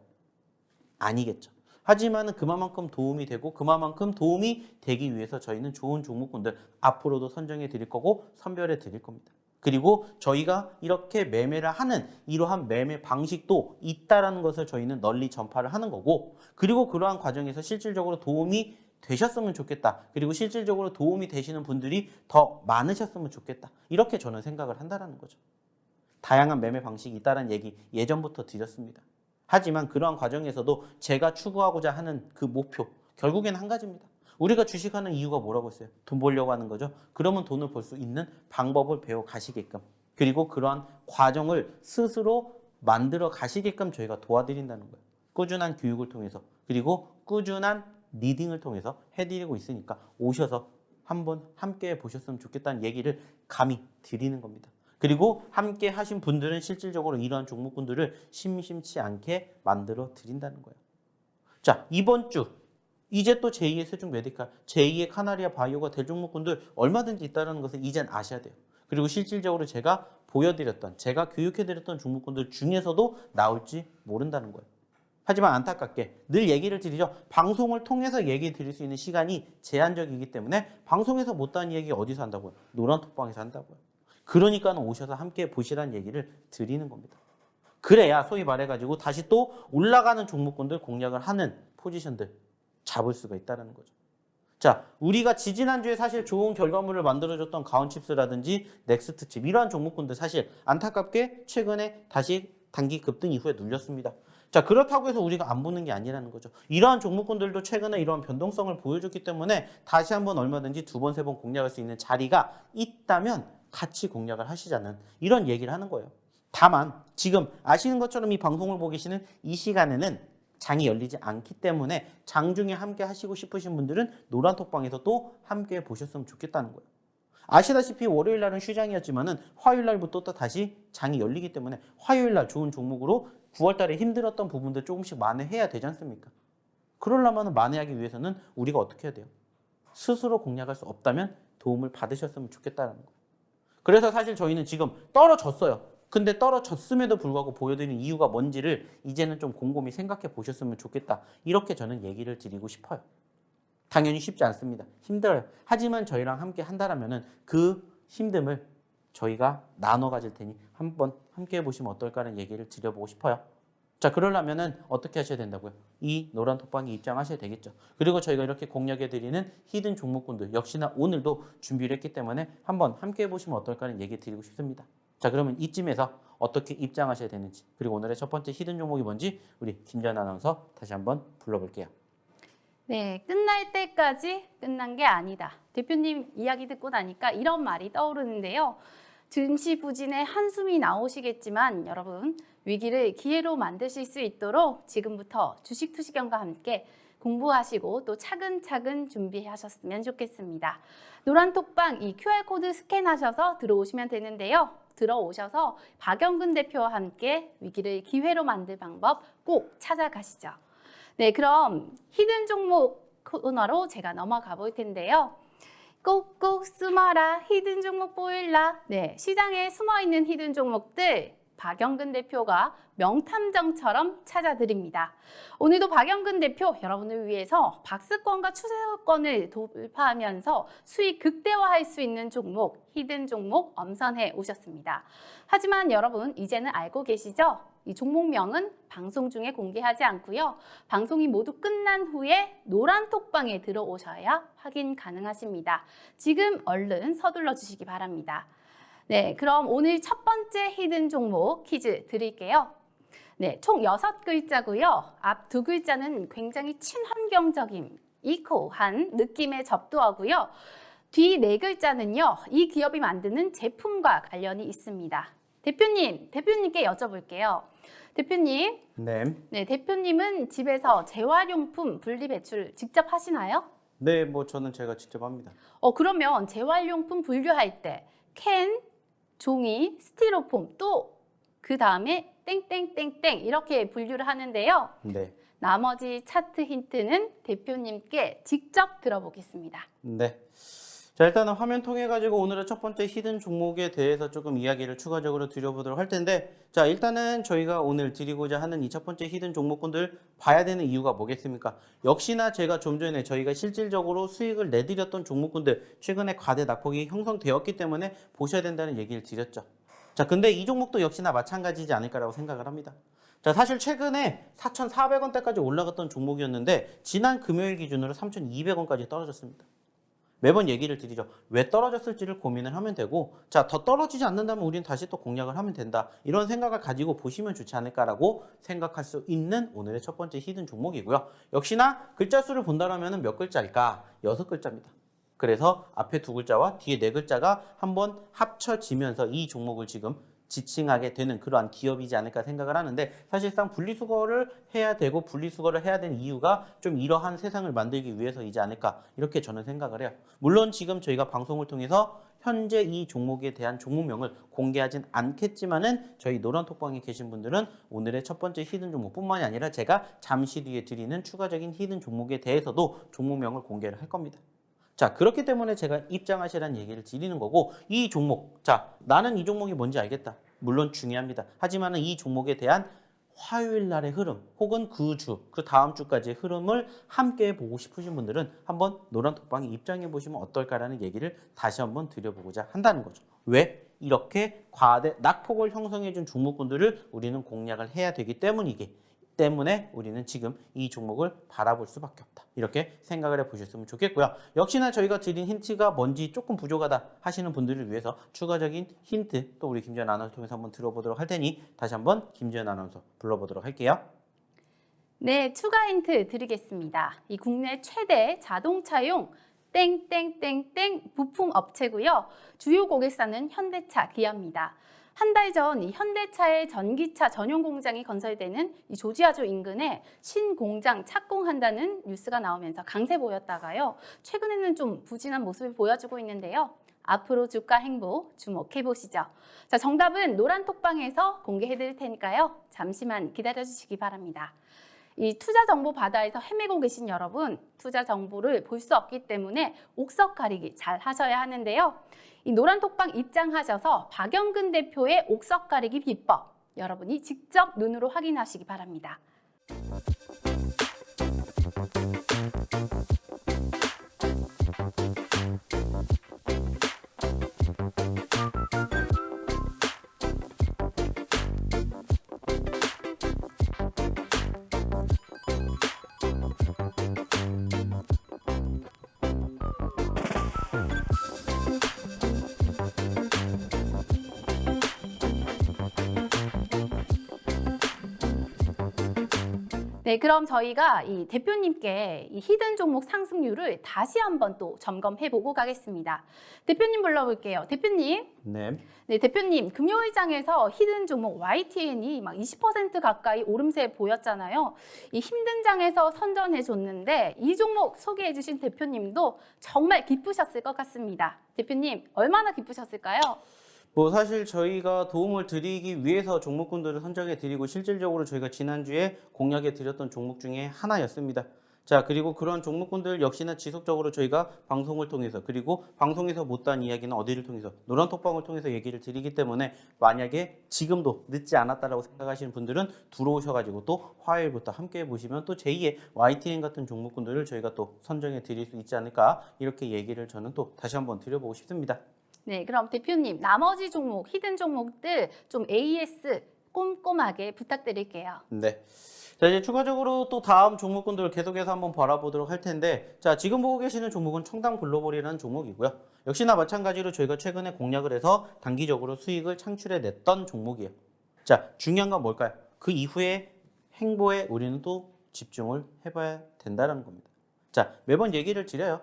아니겠죠. 하지만 그만큼 도움이 되고 그만큼 도움이 되기 위해서 저희는 좋은 종목군들 앞으로도 선정해 드릴 거고 선별해 드릴 겁니다. 그리고 저희가 이렇게 매매를 하는 이러한 매매 방식도 있다라는 것을 저희는 널리 전파를 하는 거고, 그리고 그러한 과정에서 실질적으로 도움이 되셨으면 좋겠다. 그리고 실질적으로 도움이 되시는 분들이 더 많으셨으면 좋겠다. 이렇게 저는 생각을 한다는 거죠. 다양한 매매 방식이 있다는 얘기 예전부터 드렸습니다. 하지만 그러한 과정에서도 제가 추구하고자 하는 그 목표, 결국에는 한 가지입니다. 우리가 주식하는 이유가 뭐라고 했어요? 돈 벌려고 하는 거죠. 그러면 돈을 벌 수 있는 방법을 배워 가시게끔, 그리고 그러한 과정을 스스로 만들어 가시게끔 저희가 도와드린다는 거예요. 꾸준한 교육을 통해서, 그리고 꾸준한 리딩을 통해서 해드리고 있으니까 오셔서 한번 함께 보셨으면 좋겠다는 얘기를 감히 드리는 겁니다. 그리고 함께 하신 분들은 실질적으로 이러한 종목군들을 심심치 않게 만들어 드린다는 거예요. 자, 이번 주 이제 또 제2의 세종 메디칼, 제2의 카나리아 바이오가 될 종목군들 얼마든지 있다는 것을 이젠 아셔야 돼요. 그리고 실질적으로 제가 보여드렸던, 제가 교육해드렸던 종목군들 중에서도 나올지 모른다는 거예요. 하지만 안타깝게 늘 얘기를 드리죠. 방송을 통해서 얘기 드릴 수 있는 시간이 제한적이기 때문에 방송에서 못하는 얘기 어디서 한다고요? 노란톡방에서 한다고요. 그러니까 오셔서 함께 보시라는 얘기를 드리는 겁니다. 그래야 소위 말해가지고 다시 또 올라가는 종목군들 공략을 하는 포지션들 잡을 수가 있다는 거죠. 자, 우리가 지지난주에 사실 좋은 결과물을 만들어줬던 가온칩스라든지 넥스트칩 이러한 종목군들 사실 안타깝게 최근에 다시 단기 급등 이후에 눌렸습니다. 자, 그렇다고 해서 우리가 안 보는 게 아니라는 거죠. 이러한 종목군들도 최근에 이러한 변동성을 보여줬기 때문에 다시 한번 얼마든지 두 번, 세 번 공략할 수 있는 자리가 있다면 같이 공략을 하시자는 이런 얘기를 하는 거예요. 다만 지금 아시는 것처럼 이 방송을 보고 계시는 이 시간에는 장이 열리지 않기 때문에 장중에 함께 하시고 싶으신 분들은 노란톡방에서 또 함께 보셨으면 좋겠다는 거예요. 아시다시피 월요일 날은 휴장이었지만은 화요일 날부터 또 다시 장이 열리기 때문에 화요일 날 좋은 종목으로 9월 달에 힘들었던 부분들 조금씩 만회해야 되지 않습니까? 그러려면 만회하기 위해서는 우리가 어떻게 해야 돼요? 스스로 공략할 수 없다면 도움을 받으셨으면 좋겠다는 거예요. 그래서 사실 저희는 지금 떨어졌어요. 근데 떨어졌음에도 불구하고 보여드리는 이유가 뭔지를 이제는 좀 곰곰이 생각해 보셨으면 좋겠다. 이렇게 저는 얘기를 드리고 싶어요. 당연히 쉽지 않습니다. 힘들어요. 하지만 저희랑 함께 한다라면은 그 힘듦을 저희가 나눠 가질 테니 한번 함께 해보시면 어떨까라는 얘기를 드려보고 싶어요. 자, 그러려면은 어떻게 하셔야 된다고요? 이 노란 톡방에 입장하셔야 되겠죠. 그리고 저희가 이렇게 공략해드리는 히든 종목군들 역시나 오늘도 준비를 했기 때문에 한번 함께 해보시면 어떨까라는 얘기 드리고 싶습니다. 자, 그러면 이쯤에서 어떻게 입장하셔야 되는지, 그리고 오늘의 첫 번째 히든 종목이 뭔지 우리 김전 아나운서 다시 한번 불러볼게요. 네, 끝날 때까지 끝난 게 아니다. 대표님 이야기 듣고 나니까 이런 말이 떠오르는데요. 증시부진의 한숨이 나오시겠지만 여러분, 위기를 기회로 만드실 수 있도록 지금부터 주식 투시경과 함께 공부하시고 또 차근차근 준비하셨으면 좋겠습니다. 노란톡방 이 QR코드 스캔하셔서 들어오시면 되는데요. 들어오셔서 박영근 대표와 함께 위기를 기회로 만들 방법 꼭 찾아가시죠. 네, 그럼 히든 종목 코너로 제가 넘어가 볼 텐데요. 꼭꼭 숨어라 히든 종목 보일라. 네, 시장에 숨어있는 히든 종목들 박영근 대표가 명탐정처럼 찾아드립니다. 오늘도 박영근 대표 여러분을 위해서 박스권과 추세권을 돌파하면서 수익 극대화할 수 있는 종목, 히든 종목 엄선해 오셨습니다. 하지만 여러분 이제는 알고 계시죠? 이 종목명은 방송 중에 공개하지 않고요. 방송이 모두 끝난 후에 노란톡방에 들어오셔야 확인 가능하십니다. 지금 얼른 서둘러 주시기 바랍니다. 네, 그럼 오늘 첫 번째 히든 종목 퀴즈 드릴게요. 네, 총 6글자고요. 앞 2글자는 굉장히 친환경적인 이코한 느낌의 접두어고요. 뒤 4글자는요. 이 기업이 만드는 제품과 관련이 있습니다. 대표님께 여쭤볼게요. 대표님, 네. 네, 대표님은 집에서 재활용품 분리배출 직접 하시나요? 네, 뭐 저는 제가 직접 합니다. 그러면 재활용품 분류할 때 캔, 종이, 스티로폼 또 그 다음에 땡땡땡땡 이렇게 분류를 하는데요. 네. 나머지 차트 힌트는 대표님께 직접 들어보겠습니다. 네. 자, 일단은 화면 통해 가지고 오늘의 첫 번째 히든 종목에 대해서 조금 이야기를 추가적으로 드려보도록 할 텐데, 자, 일단은 저희가 오늘 드리고자 하는 이 첫 번째 히든 종목군들 봐야 되는 이유가 뭐겠습니까? 역시나 제가 좀 전에 저희가 실질적으로 수익을 내드렸던 종목군들 최근에 과대 낙폭이 형성되었기 때문에 보셔야 된다는 얘기를 드렸죠. 자, 근데 이 종목도 역시나 마찬가지지 않을까라고 생각을 합니다. 자, 사실 최근에 4,400원대까지 올라갔던 종목이었는데 지난 금요일 기준으로 3,200원까지 떨어졌습니다. 매번 얘기를 드리죠. 왜 떨어졌을지를 고민을 하면 되고, 자, 더 떨어지지 않는다면 우리는 다시 또 공략을 하면 된다. 이런 생각을 가지고 보시면 좋지 않을까라고 생각할 수 있는 오늘의 첫 번째 히든 종목이고요. 역시나 글자 수를 본다면 몇 글자일까? 6글자입니다. 그래서 앞에 2글자와 뒤에 4글자가 한번 합쳐지면서 이 종목을 지금 지칭하게 되는 그러한 기업이지 않을까 생각을 하는데, 사실상 분리수거를 해야 되고 분리수거를 해야 되는 이유가 좀 이러한 세상을 만들기 위해서이지 않을까 이렇게 저는 생각을 해요. 물론 지금 저희가 방송을 통해서 현재 이 종목에 대한 종목명을 공개하진 않겠지만은 저희 노란톡방에 계신 분들은 오늘의 첫 번째 히든 종목뿐만이 아니라 제가 잠시 뒤에 드리는 추가적인 히든 종목에 대해서도 종목명을 공개를 할 겁니다. 자, 그렇기 때문에 제가 입장하시라는 얘기를 드리는 거고, 이 종목, 자, 나는 이 종목이 뭔지 알겠다. 물론 중요합니다. 하지만 이 종목에 대한 화요일 날의 흐름 혹은 그 주, 그 다음 주까지의 흐름을 함께 보고 싶으신 분들은 한번 노란톡방에 입장해 보시면 어떨까라는 얘기를 다시 한번 드려보고자 한다는 거죠. 왜? 이렇게 과대 낙폭을 형성해 준 종목군들을 우리는 공략을 해야 되기 때문에 우리는 지금 이 종목을 바라볼 수밖에 없다. 이렇게 생각을 해보셨으면 좋겠고요. 역시나 저희가 드린 힌트가 뭔지 조금 부족하다 하시는 분들을 위해서 추가적인 힌트 또 우리 김지연 아나운서 통해서 한번 들어보도록 할 테니 다시 한번 김지연 아나운서 불러보도록 할게요. 네, 추가 힌트 드리겠습니다. 이 국내 최대 자동차용 땡땡땡땡 부품 업체고요. 주요 고객사는 현대차, 기아입니다. 한 달 전 이 현대차의 전기차 전용 공장이 건설되는 이 조지아주 인근에 신공장 착공한다는 뉴스가 나오면서 강세 보였다가요. 최근에는 좀 부진한 모습을 보여주고 있는데요. 앞으로 주가 행보 주목해 보시죠. 자, 정답은 노란톡방에서 공개해 드릴 테니까요. 잠시만 기다려 주시기 바랍니다. 이 투자 정보 바다에서 헤매고 계신 여러분, 투자 정보를 볼 수 없기 때문에 옥석 가리기 잘 하셔야 하는데요. 이 노란톡방 입장하셔서 박영근 대표의 옥석 가리기 비법, 여러분이 직접 눈으로 확인하시기 바랍니다. 네, 그럼 저희가 이 대표님께 이 히든 종목 상승률을 다시 한번 또 점검해 보고 가겠습니다. 대표님 불러볼게요. 대표님. 네. 네, 대표님. 금요일장에서 히든 종목 YTN이 막 20% 가까이 오름세 보였잖아요. 이 힘든 장에서 선전해 줬는데 이 종목 소개해 주신 대표님도 정말 기쁘셨을 것 같습니다. 대표님, 얼마나 기쁘셨을까요? 뭐 사실 저희가 도움을 드리기 위해서 종목군들을 선정해 드리고 실질적으로 저희가 지난주에 공략해 드렸던 종목 중에 하나였습니다. 자, 그리고 그런 종목군들 역시나 지속적으로 저희가 방송을 통해서, 그리고 방송에서 못한 이야기는 어디를 통해서, 노란톡방을 통해서 얘기를 드리기 때문에 만약에 지금도 늦지 않았다라고 생각하시는 분들은 들어오셔가지고 또 화요일부터 함께 해보시면 또 제2의 YTN 같은 종목군들을 저희가 또 선정해 드릴 수 있지 않을까, 이렇게 얘기를 저는 또 다시 한번 드려보고 싶습니다. 네, 그럼 대표님 나머지 종목, 히든 종목들 좀 AS 꼼꼼하게 부탁드릴게요. 네. 자, 이제 추가적으로 또 다음 종목군들 계속해서 한번 바라보도록 할 텐데, 자, 지금 보고 계시는 종목은 청담 글로벌이라는 종목이고요. 역시나 마찬가지로 저희가 최근에 공략을 해서 단기적으로 수익을 창출해 냈던 종목이에요. 자, 중요한 건 뭘까요? 그 이후에 행보에 우리는 또 집중을 해봐야 된다는 겁니다. 자, 매번 얘기를 드려요.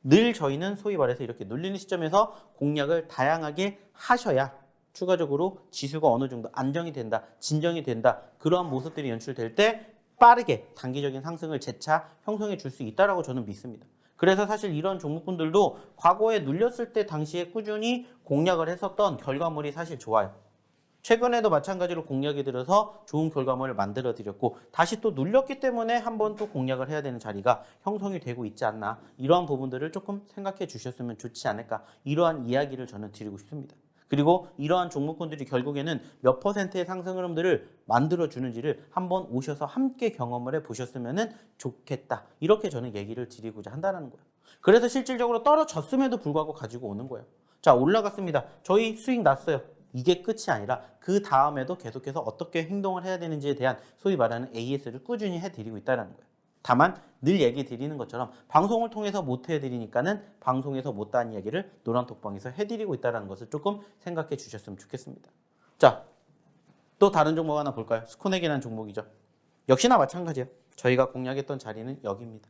늘 저희는 소위 말해서 이렇게 눌리는 시점에서 공략을 다양하게 하셔야 추가적으로 지수가 어느 정도 안정이 된다, 진정이 된다, 그러한 모습들이 연출될 때 빠르게 단기적인 상승을 재차 형성해 줄 수 있다라고 저는 믿습니다. 그래서 사실 이런 종목군들도 과거에 눌렸을 때 당시에 꾸준히 공략을 했었던 결과물이 사실 좋아요. 최근에도 마찬가지로 공략이 들어서 좋은 결과물을 만들어 드렸고 다시 또 눌렸기 때문에 한 번 또 공략을 해야 되는 자리가 형성이 되고 있지 않나, 이러한 부분들을 조금 생각해 주셨으면 좋지 않을까, 이러한 이야기를 저는 드리고 싶습니다. 그리고 이러한 종목군들이 결국에는 몇 퍼센트의 상승 흐름들을 만들어 주는지를 한번 오셔서 함께 경험을 해 보셨으면 좋겠다, 이렇게 저는 얘기를 드리고자 한다는 거예요. 그래서 실질적으로 떨어졌음에도 불구하고 가지고 오는 거예요. 자, 올라갔습니다. 저희 수익 났어요. 이게 끝이 아니라 그 다음에도 계속해서 어떻게 행동을 해야 되는지에 대한 소위 말하는 AS를 꾸준히 해드리고 있다는 거예요. 다만 늘 얘기 드리는 것처럼 방송을 통해서 못 해드리니까는 방송에서 못다한 이야기를 노란톡방에서 해드리고 있다는 것을 조금 생각해 주셨으면 좋겠습니다. 자, 또 다른 종목 하나 볼까요? 스코넥이라는 종목이죠. 역시나 마찬가지예요. 저희가 공략했던 자리는 여기입니다.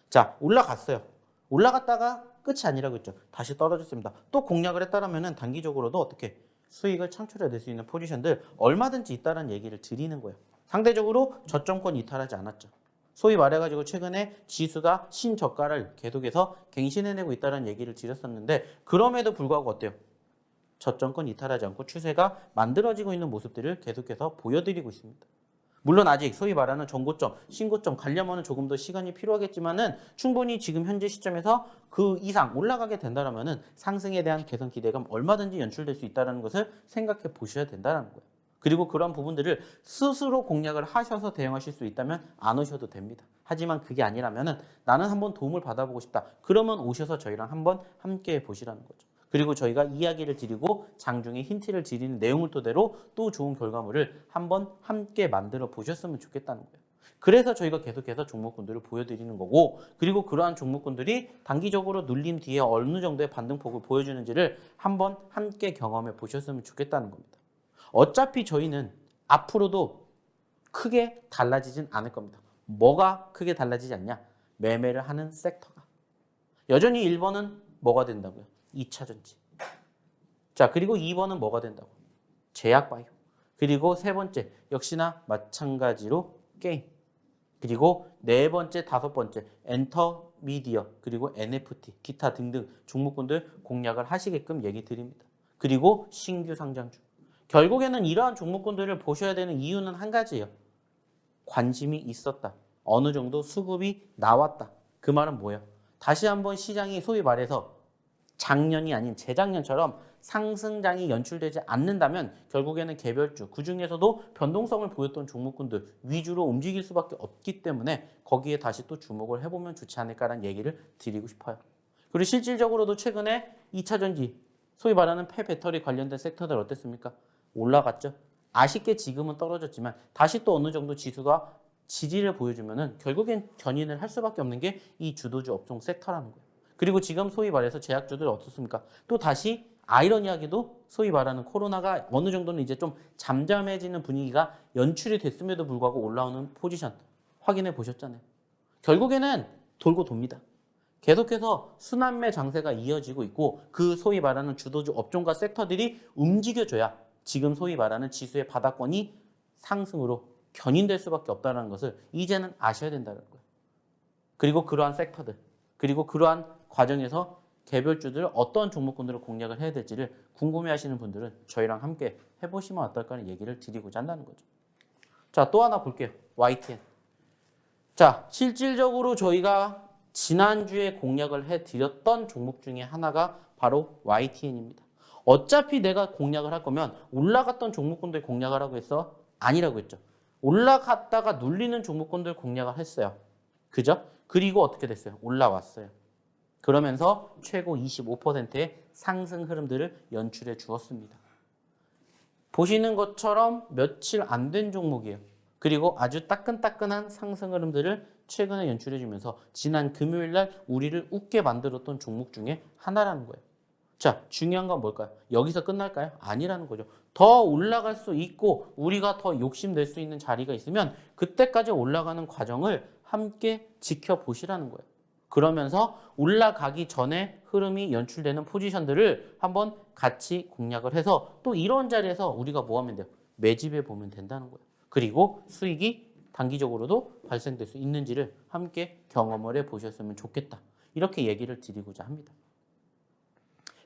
자, 올라갔어요. 올라갔다가 끝이 아니라고 했죠. 다시 떨어졌습니다. 또 공략을 했다라면 단기적으로도 어떻게 수익을 창출해낼 수 있는 포지션들 얼마든지 있다는 얘기를 드리는 거예요. 상대적으로 저점권 이탈하지 않았죠. 소위 말해가지고 최근에 지수가 신저가를 계속해서 갱신해내고 있다는 얘기를 드렸었는데 그럼에도 불구하고 어때요? 저점권 이탈하지 않고 추세가 만들어지고 있는 모습들을 계속해서 보여드리고 있습니다. 물론 아직 소위 말하는 전고점, 신고점 가려면 조금 더 시간이 필요하겠지만은 충분히 지금 현재 시점에서 그 이상 올라가게 된다면은 상승에 대한 개선 기대감 얼마든지 연출될 수 있다는 것을 생각해 보셔야 된다는 거예요. 그리고 그런 부분들을 스스로 공략을 하셔서 대응하실 수 있다면 안 오셔도 됩니다. 하지만 그게 아니라면은 나는 한번 도움을 받아보고 싶다. 그러면 오셔서 저희랑 한번 함께 보시라는 거죠. 그리고 저희가 이야기를 드리고 장중에 힌트를 드리는 내용을 토대로 또 좋은 결과물을 한번 함께 만들어 보셨으면 좋겠다는 거예요. 그래서 저희가 계속해서 종목군들을 보여드리는 거고, 그리고 그러한 종목군들이 단기적으로 눌림 뒤에 어느 정도의 반등폭을 보여주는지를 한번 함께 경험해 보셨으면 좋겠다는 겁니다. 어차피 저희는 앞으로도 크게 달라지진 않을 겁니다. 뭐가 크게 달라지지 않냐? 매매를 하는 섹터가. 여전히 1번은 뭐가 된다고요? 2차전지. 자, 그리고 2번은 뭐가 된다고? 제약바이오. 그리고 세 번째, 역시나 마찬가지로 게임. 그리고 네 번째, 다섯 번째, 엔터미디어, 그리고 NFT, 기타 등등 종목군들 공략을 하시게끔 얘기 드립니다. 그리고 신규 상장주. 결국에는 이러한 종목군들을 보셔야 되는 이유는 한 가지예요. 관심이 있었다. 어느 정도 수급이 나왔다. 그 말은 뭐예요? 다시 한번 시장이 소위 말해서 작년이 아닌 재작년처럼 상승장이 연출되지 않는다면 결국에는 개별주, 그중에서도 변동성을 보였던 종목군들 위주로 움직일 수밖에 없기 때문에 거기에 다시 또 주목을 해보면 좋지 않을까라는 얘기를 드리고 싶어요. 그리고 실질적으로도 최근에 2차전지, 소위 말하는 폐배터리 관련된 섹터들 어땠습니까? 올라갔죠. 아쉽게 지금은 떨어졌지만 다시 또 어느 정도 지수가 지지를 보여주면은 결국엔 견인을 할 수밖에 없는 게 이 주도주 업종 섹터라는 거예요. 그리고 지금 소위 말해서 제약주들 어떻습니까? 또 다시 아이러니하게도 소위 말하는 코로나가 어느 정도는 이제 좀 잠잠해지는 분위기가 연출이 됐음에도 불구하고 올라오는 포지션 확인해 보셨잖아요. 결국에는 돌고 돕니다. 계속해서 순환매 장세가 이어지고 있고 그 소위 말하는 주도주 업종과 섹터들이 움직여줘야 지금 소위 말하는 지수의 바닥권이 상승으로 견인될 수밖에 없다는 것을 이제는 아셔야 된다는 거예요. 그리고 그러한 섹터들, 그리고 그러한 과정에서 개별주들 어떤 종목군들을 공략을 해야 될지를 궁금해하시는 분들은 저희랑 함께 해보시면 어떨까 하는 얘기를 드리고자 한다는 거죠. 자, 또 하나 볼게요. YTN. 자, 실질적으로 저희가 지난주에 공략을 해드렸던 종목 중에 하나가 바로 YTN입니다. 어차피 내가 공략을 할 거면 올라갔던 종목군들 공략을 하고 해서 아니라고 했죠. 올라갔다가 눌리는 종목군들 공략을 했어요. 그죠? 그리고 어떻게 됐어요? 올라왔어요. 그러면서 최고 25%의 상승 흐름들을 연출해 주었습니다. 보시는 것처럼 며칠 안 된 종목이에요. 그리고 아주 따끈따끈한 상승 흐름들을 최근에 연출해 주면서 지난 금요일 날 우리를 웃게 만들었던 종목 중에 하나라는 거예요. 자, 중요한 건 뭘까요? 여기서 끝날까요? 아니라는 거죠. 더 올라갈 수 있고 우리가 더 욕심낼 수 있는 자리가 있으면 그때까지 올라가는 과정을 함께 지켜보시라는 거예요. 그러면서 올라가기 전에 흐름이 연출되는 포지션들을 한번 같이 공략을 해서 또 이런 자리에서 우리가 뭐 하면 돼요? 매집해 보면 된다는 거예요. 그리고 수익이 단기적으로도 발생될 수 있는지를 함께 경험을 해 보셨으면 좋겠다. 이렇게 얘기를 드리고자 합니다.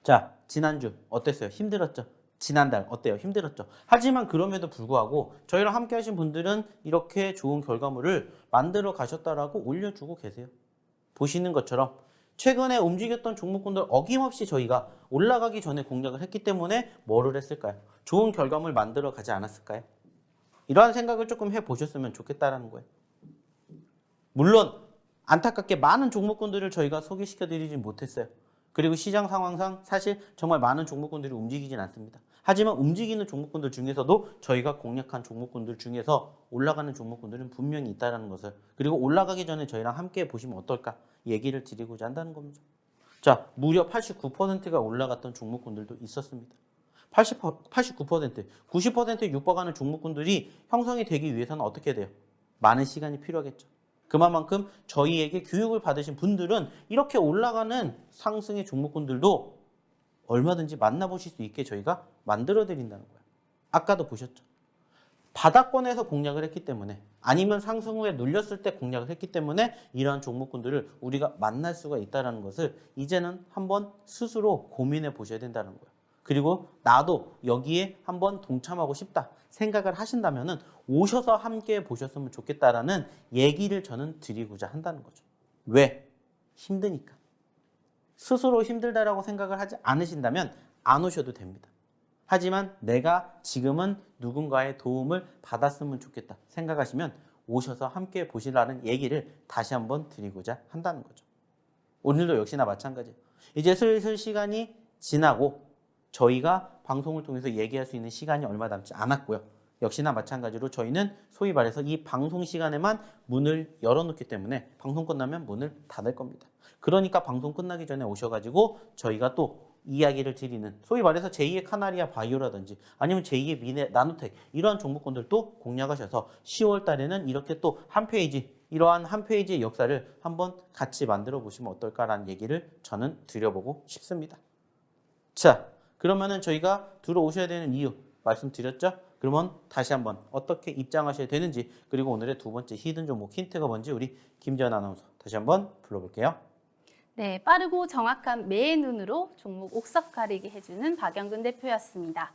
자, 지난주 어땠어요? 힘들었죠? 지난달 어때요? 힘들었죠? 하지만 그럼에도 불구하고 저희랑 함께 하신 분들은 이렇게 좋은 결과물을 만들어 가셨다라고 올려주고 계세요. 보시는 것처럼 최근에 움직였던 종목군들 어김없이 저희가 올라가기 전에 공략을 했기 때문에 뭐를 했을까요? 좋은 결과물 만들어 가지 않았을까요? 이러한 생각을 조금 해보셨으면 좋겠다라는 거예요. 물론 안타깝게 많은 종목군들을 저희가 소개시켜드리지 못했어요. 그리고 시장 상황상 사실 정말 많은 종목군들이 움직이진 않습니다. 하지만 움직이는 종목군들 중에서도 저희가 공략한 종목군들 중에서 올라가는 종목군들은 분명히 있다는 것을, 그리고 올라가기 전에 저희랑 함께 보시면 어떨까 얘기를 드리고자 한다는 겁니다. 자, 무려 89%가 올라갔던 종목군들도 있었습니다. 89%, 90%에 육박하는 종목군들이 형성이 되기 위해서는 어떻게 돼요? 많은 시간이 필요하겠죠. 그만큼 저희에게 교육을 받으신 분들은 이렇게 올라가는 상승의 종목군들도 얼마든지 만나보실 수 있게 저희가 만들어 드린다는 거예요. 아까도 보셨죠? 바닥권에서 공략을 했기 때문에, 아니면 상승 후에 눌렸을 때 공략을 했기 때문에 이러한 종목군들을 우리가 만날 수가 있다는 것을 이제는 한번 스스로 고민해 보셔야 된다는 거예요. 그리고 나도 여기에 한번 동참하고 싶다 생각을 하신다면은 오셔서 함께 보셨으면 좋겠다라는 얘기를 저는 드리고자 한다는 거죠. 왜? 힘드니까. 스스로 힘들다라고 생각을 하지 않으신다면 안 오셔도 됩니다. 하지만 내가 지금은 누군가의 도움을 받았으면 좋겠다 생각하시면 오셔서 함께 보시라는 얘기를 다시 한번 드리고자 한다는 거죠. 오늘도 역시나 마찬가지예요. 이제 슬슬 시간이 지나고 저희가 방송을 통해서 얘기할 수 있는 시간이 얼마 남지 않았고요. 역시나 마찬가지로 저희는 소위 말해서 이 방송 시간에만 문을 열어놓기 때문에 방송 끝나면 문을 닫을 겁니다. 그러니까 방송 끝나기 전에 오셔가지고 저희가 또 이야기를 드리는, 소위 말해서 제2의 카나리아 바이오라든지 아니면 제2의 미네 나노텍 이러한 종목군들도 공략하셔서 10월 달에는 이렇게 또 한 페이지, 이러한 한 페이지의 역사를 한번 같이 만들어 보시면 어떨까라는 얘기를 저는 드려보고 싶습니다. 자, 그러면은 저희가 들어오셔야 되는 이유 말씀드렸죠? 그러면 다시 한번 어떻게 입장하셔야 되는지, 그리고 오늘의 두 번째 히든 종목 힌트가 뭔지 우리 김지연 아나운서 다시 한번 불러볼게요. 네, 빠르고 정확한 매의 눈으로 종목 옥석 가리기 해주는 박영근 대표였습니다.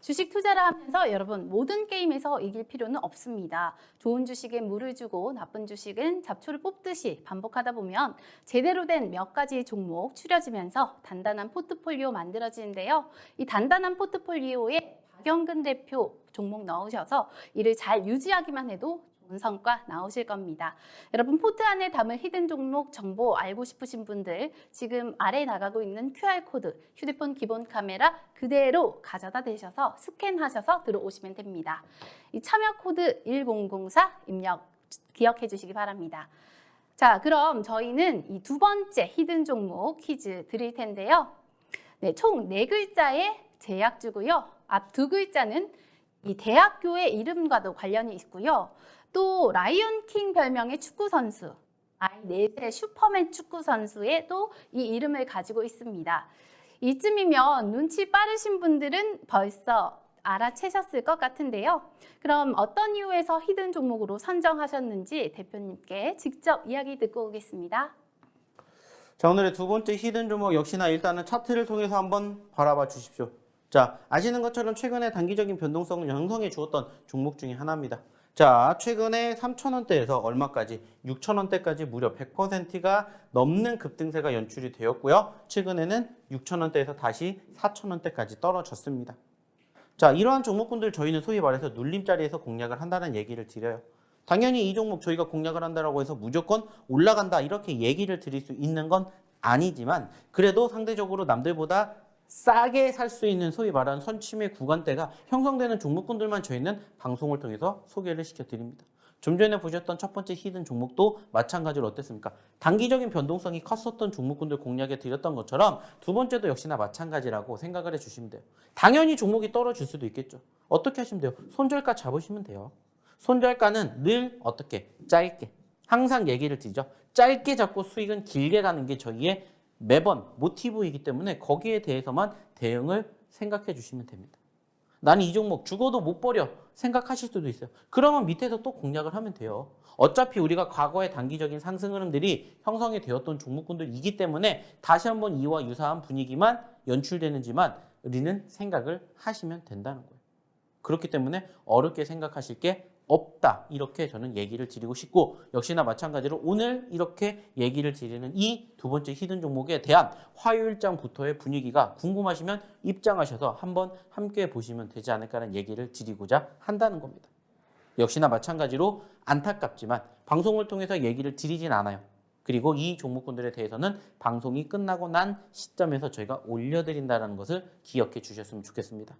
주식 투자를 하면서 여러분 모든 게임에서 이길 필요는 없습니다. 좋은 주식엔 물을 주고 나쁜 주식은 잡초를 뽑듯이 반복하다 보면 제대로 된 몇 가지 종목 추려지면서 단단한 포트폴리오 만들어지는데요. 이 단단한 포트폴리오에 박영근 대표 종목 넣으셔서 이를 잘 유지하기만 해도 좋은 성과 나오실 겁니다. 여러분 포트 안에 담을 히든 종목 정보 알고 싶으신 분들 지금 아래에 나가고 있는 QR코드 휴대폰 기본 카메라 그대로 가져다 대셔서 스캔하셔서 들어오시면 됩니다. 이 참여 코드 1004 입력 기억해 주시기 바랍니다. 자, 그럼 저희는 이 두 번째 히든 종목 퀴즈 드릴 텐데요. 네, 총 4글자의 제약주고요. 앞 2글자는 이 대학교의 이름과도 관련이 있고요. 또 라이언킹 별명의 축구 선수, 넷의 슈퍼맨 축구 선수의 또 이 이름을 가지고 있습니다. 이쯤이면 눈치 빠르신 분들은 벌써 알아채셨을 것 같은데요. 그럼 어떤 이유에서 히든 종목으로 선정하셨는지 대표님께 직접 이야기 듣고 오겠습니다. 자, 오늘의 두 번째 히든 종목 역시나 일단은 차트를 통해서 한번 바라봐 주십시오. 자, 아시는 것처럼 최근에 단기적인 변동성을 형성해 주었던 종목 중에 하나입니다. 자, 최근에 3,000원대에서 얼마까지? 6,000원대까지 무려 100%가 넘는 급등세가 연출이 되었고요. 최근에는 6,000원대에서 다시 4,000원대까지 떨어졌습니다. 자, 이러한 종목군들 저희는 소위 말해서 눌림자리에서 공략을 한다는 얘기를 드려요. 당연히 이 종목 저희가 공략을 한다고 해서 무조건 올라간다 이렇게 얘기를 드릴 수 있는 건 아니지만 그래도 상대적으로 남들보다 싸게 살 수 있는 소위 말하는 선침의 구간대가 형성되는 종목군들만 저희는 방송을 통해서 소개를 시켜드립니다. 좀 전에 보셨던 첫 번째 히든 종목도 마찬가지로 어땠습니까? 단기적인 변동성이 컸었던 종목군들 공략해 드렸던 것처럼 두 번째도 역시나 마찬가지라고 생각을 해주시면 돼요. 당연히 종목이 떨어질 수도 있겠죠. 어떻게 하시면 돼요? 손절가 잡으시면 돼요. 손절가는 늘 어떻게? 짧게. 항상 얘기를 드리죠. 짧게 잡고 수익은 길게 가는 게 저희의 매번 모티브이기 때문에 거기에 대해서만 대응을 생각해 주시면 됩니다. 나는 이 종목 죽어도 못 버려 생각하실 수도 있어요. 그러면 밑에서 또 공략을 하면 돼요. 어차피 우리가 과거의 단기적인 상승 흐름들이 형성이 되었던 종목군들이기 때문에 다시 한번 이와 유사한 분위기만 연출되는지만 우리는 생각을 하시면 된다는 거예요. 그렇기 때문에 어렵게 생각하실 게 없다. 이렇게 저는 얘기를 드리고 싶고, 역시나 마찬가지로 오늘 이렇게 얘기를 드리는 이 두 번째 히든 종목에 대한 화요일장부터의 분위기가 궁금하시면 입장하셔서 한번 함께 보시면 되지 않을까라는 얘기를 드리고자 한다는 겁니다. 역시나 마찬가지로 안타깝지만 방송을 통해서 얘기를 드리진 않아요. 그리고 이 종목군들에 대해서는 방송이 끝나고 난 시점에서 저희가 올려드린다는 것을 기억해 주셨으면 좋겠습니다.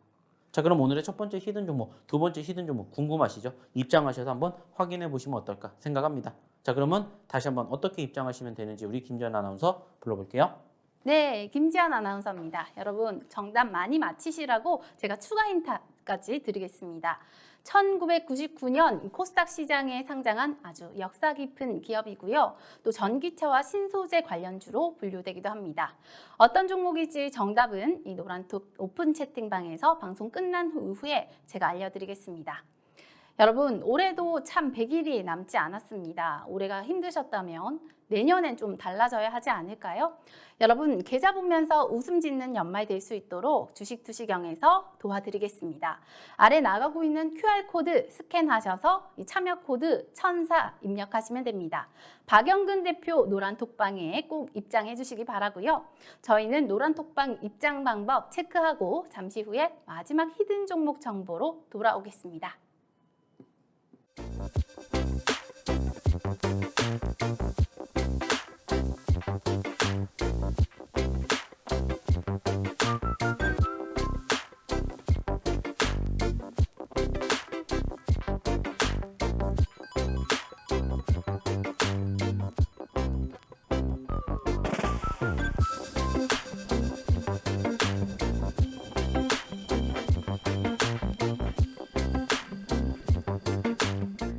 자, 그럼 오늘의 첫 번째 히든 종목, 두 번째 히든 종목 궁금하시죠? 입장하셔서 한번 확인해 보시면 어떨까 생각합니다. 자, 그러면 다시 한번 어떻게 입장하시면 되는지 우리 김지연 아나운서 불러볼게요. 네, 김지연 아나운서입니다. 여러분 정답 많이 맞히시라고 제가 추가 힌트까지 드리겠습니다. 1999년 코스닥 시장에 상장한 아주 역사 깊은 기업이고요. 또 전기차와 신소재 관련주로 분류되기도 합니다. 어떤 종목일지 정답은 이 노란톡 오픈 채팅방에서 방송 끝난 후에 제가 알려드리겠습니다. 여러분 올해도 참 100일이 남지 않았습니다. 올해가 힘드셨다면 내년엔 좀 달라져야 하지 않을까요? 여러분 계좌 보면서 웃음 짓는 연말 될 수 있도록 주식투시경에서 도와드리겠습니다. 아래 나가고 있는 QR코드 스캔하셔서 이 참여 코드 1004 입력하시면 됩니다. 박영근 대표 노란톡방에 꼭 입장해 주시기 바라고요. 저희는 노란톡방 입장 방법 체크하고 잠시 후에 마지막 히든 종목 정보로 돌아오겠습니다.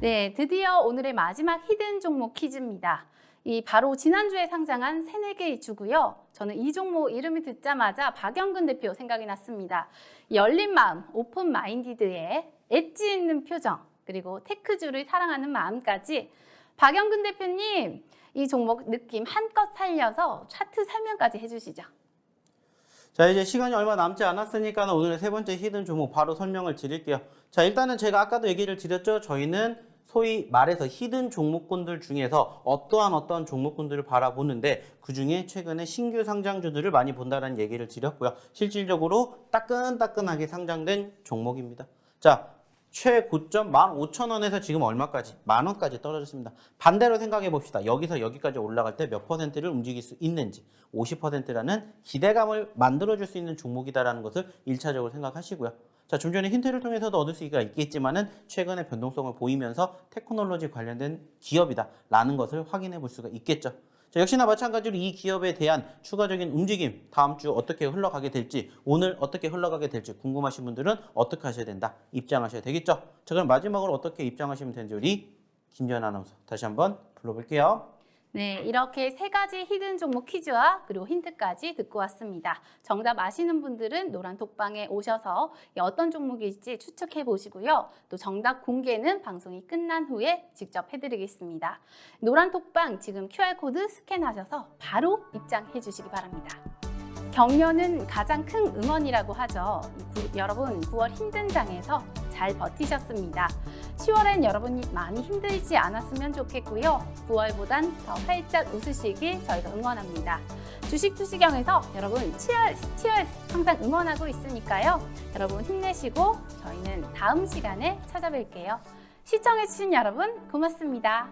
네, 드디어 오늘의 마지막 히든 종목 퀴즈입니다. 이 바로 지난주에 상장한 새내개의 주고요. 저는 이 종목 이름을 듣자마자 박영근 대표 생각이 났습니다. 열린 마음, 오픈 마인디드의 엣지 있는 표정, 그리고 테크주를 사랑하는 마음까지. 박영근 대표님, 이 종목 느낌 한껏 살려서 차트 설명까지 해주시죠. 자, 이제 시간이 얼마 남지 않았으니까 오늘의 세 번째 히든 종목 바로 설명을 드릴게요. 자, 일단은 제가 아까도 얘기를 드렸죠. 저희는 소위 말해서 히든 종목군들 중에서 어떠한 종목군들을 바라보는데 그중에 최근에 신규 상장주들을 많이 본다는 얘기를 드렸고요. 실질적으로 따끈따끈하게 상장된 종목입니다. 자, 최고점 15,000원에서 지금 얼마까지? 만원까지 떨어졌습니다. 반대로 생각해 봅시다. 여기서 여기까지 올라갈 때 몇 퍼센트를 움직일 수 있는지 50%라는 기대감을 만들어줄 수 있는 종목이다라는 것을 1차적으로 생각하시고요. 자, 좀 전에 힌트를 통해서도 얻을 수가 있겠지만은 최근에 변동성을 보이면서 테크놀로지 관련된 기업이다라는 것을 확인해 볼 수가 있겠죠. 자, 역시나 마찬가지로 이 기업에 대한 추가적인 움직임, 다음 주 어떻게 흘러가게 될지, 오늘 어떻게 흘러가게 될지 궁금하신 분들은 어떻게 하셔야 된다? 입장하셔야 되겠죠. 자, 그럼 마지막으로 어떻게 입장하시면 되는지 우리 김지연 아나운서 다시 한번 불러볼게요. 네, 이렇게 세 가지 히든 종목 퀴즈와 그리고 힌트까지 듣고 왔습니다. 정답 아시는 분들은 노란톡방에 오셔서 어떤 종목일지 추측해 보시고요. 또 정답 공개는 방송이 끝난 후에 직접 해드리겠습니다. 노란톡방 지금 QR코드 스캔하셔서 바로 입장해 주시기 바랍니다. 격려는 가장 큰 응원이라고 하죠. 여러분 9월 힘든 장에서 잘 버티셨습니다. 10월엔 여러분이 많이 힘들지 않았으면 좋겠고요. 9월보단 더 활짝 웃으시길 저희가 응원합니다. 주식투시경에서 여러분 치얼스 항상 응원하고 있으니까요. 여러분 힘내시고 저희는 다음 시간에 찾아뵐게요. 시청해주신 여러분 고맙습니다.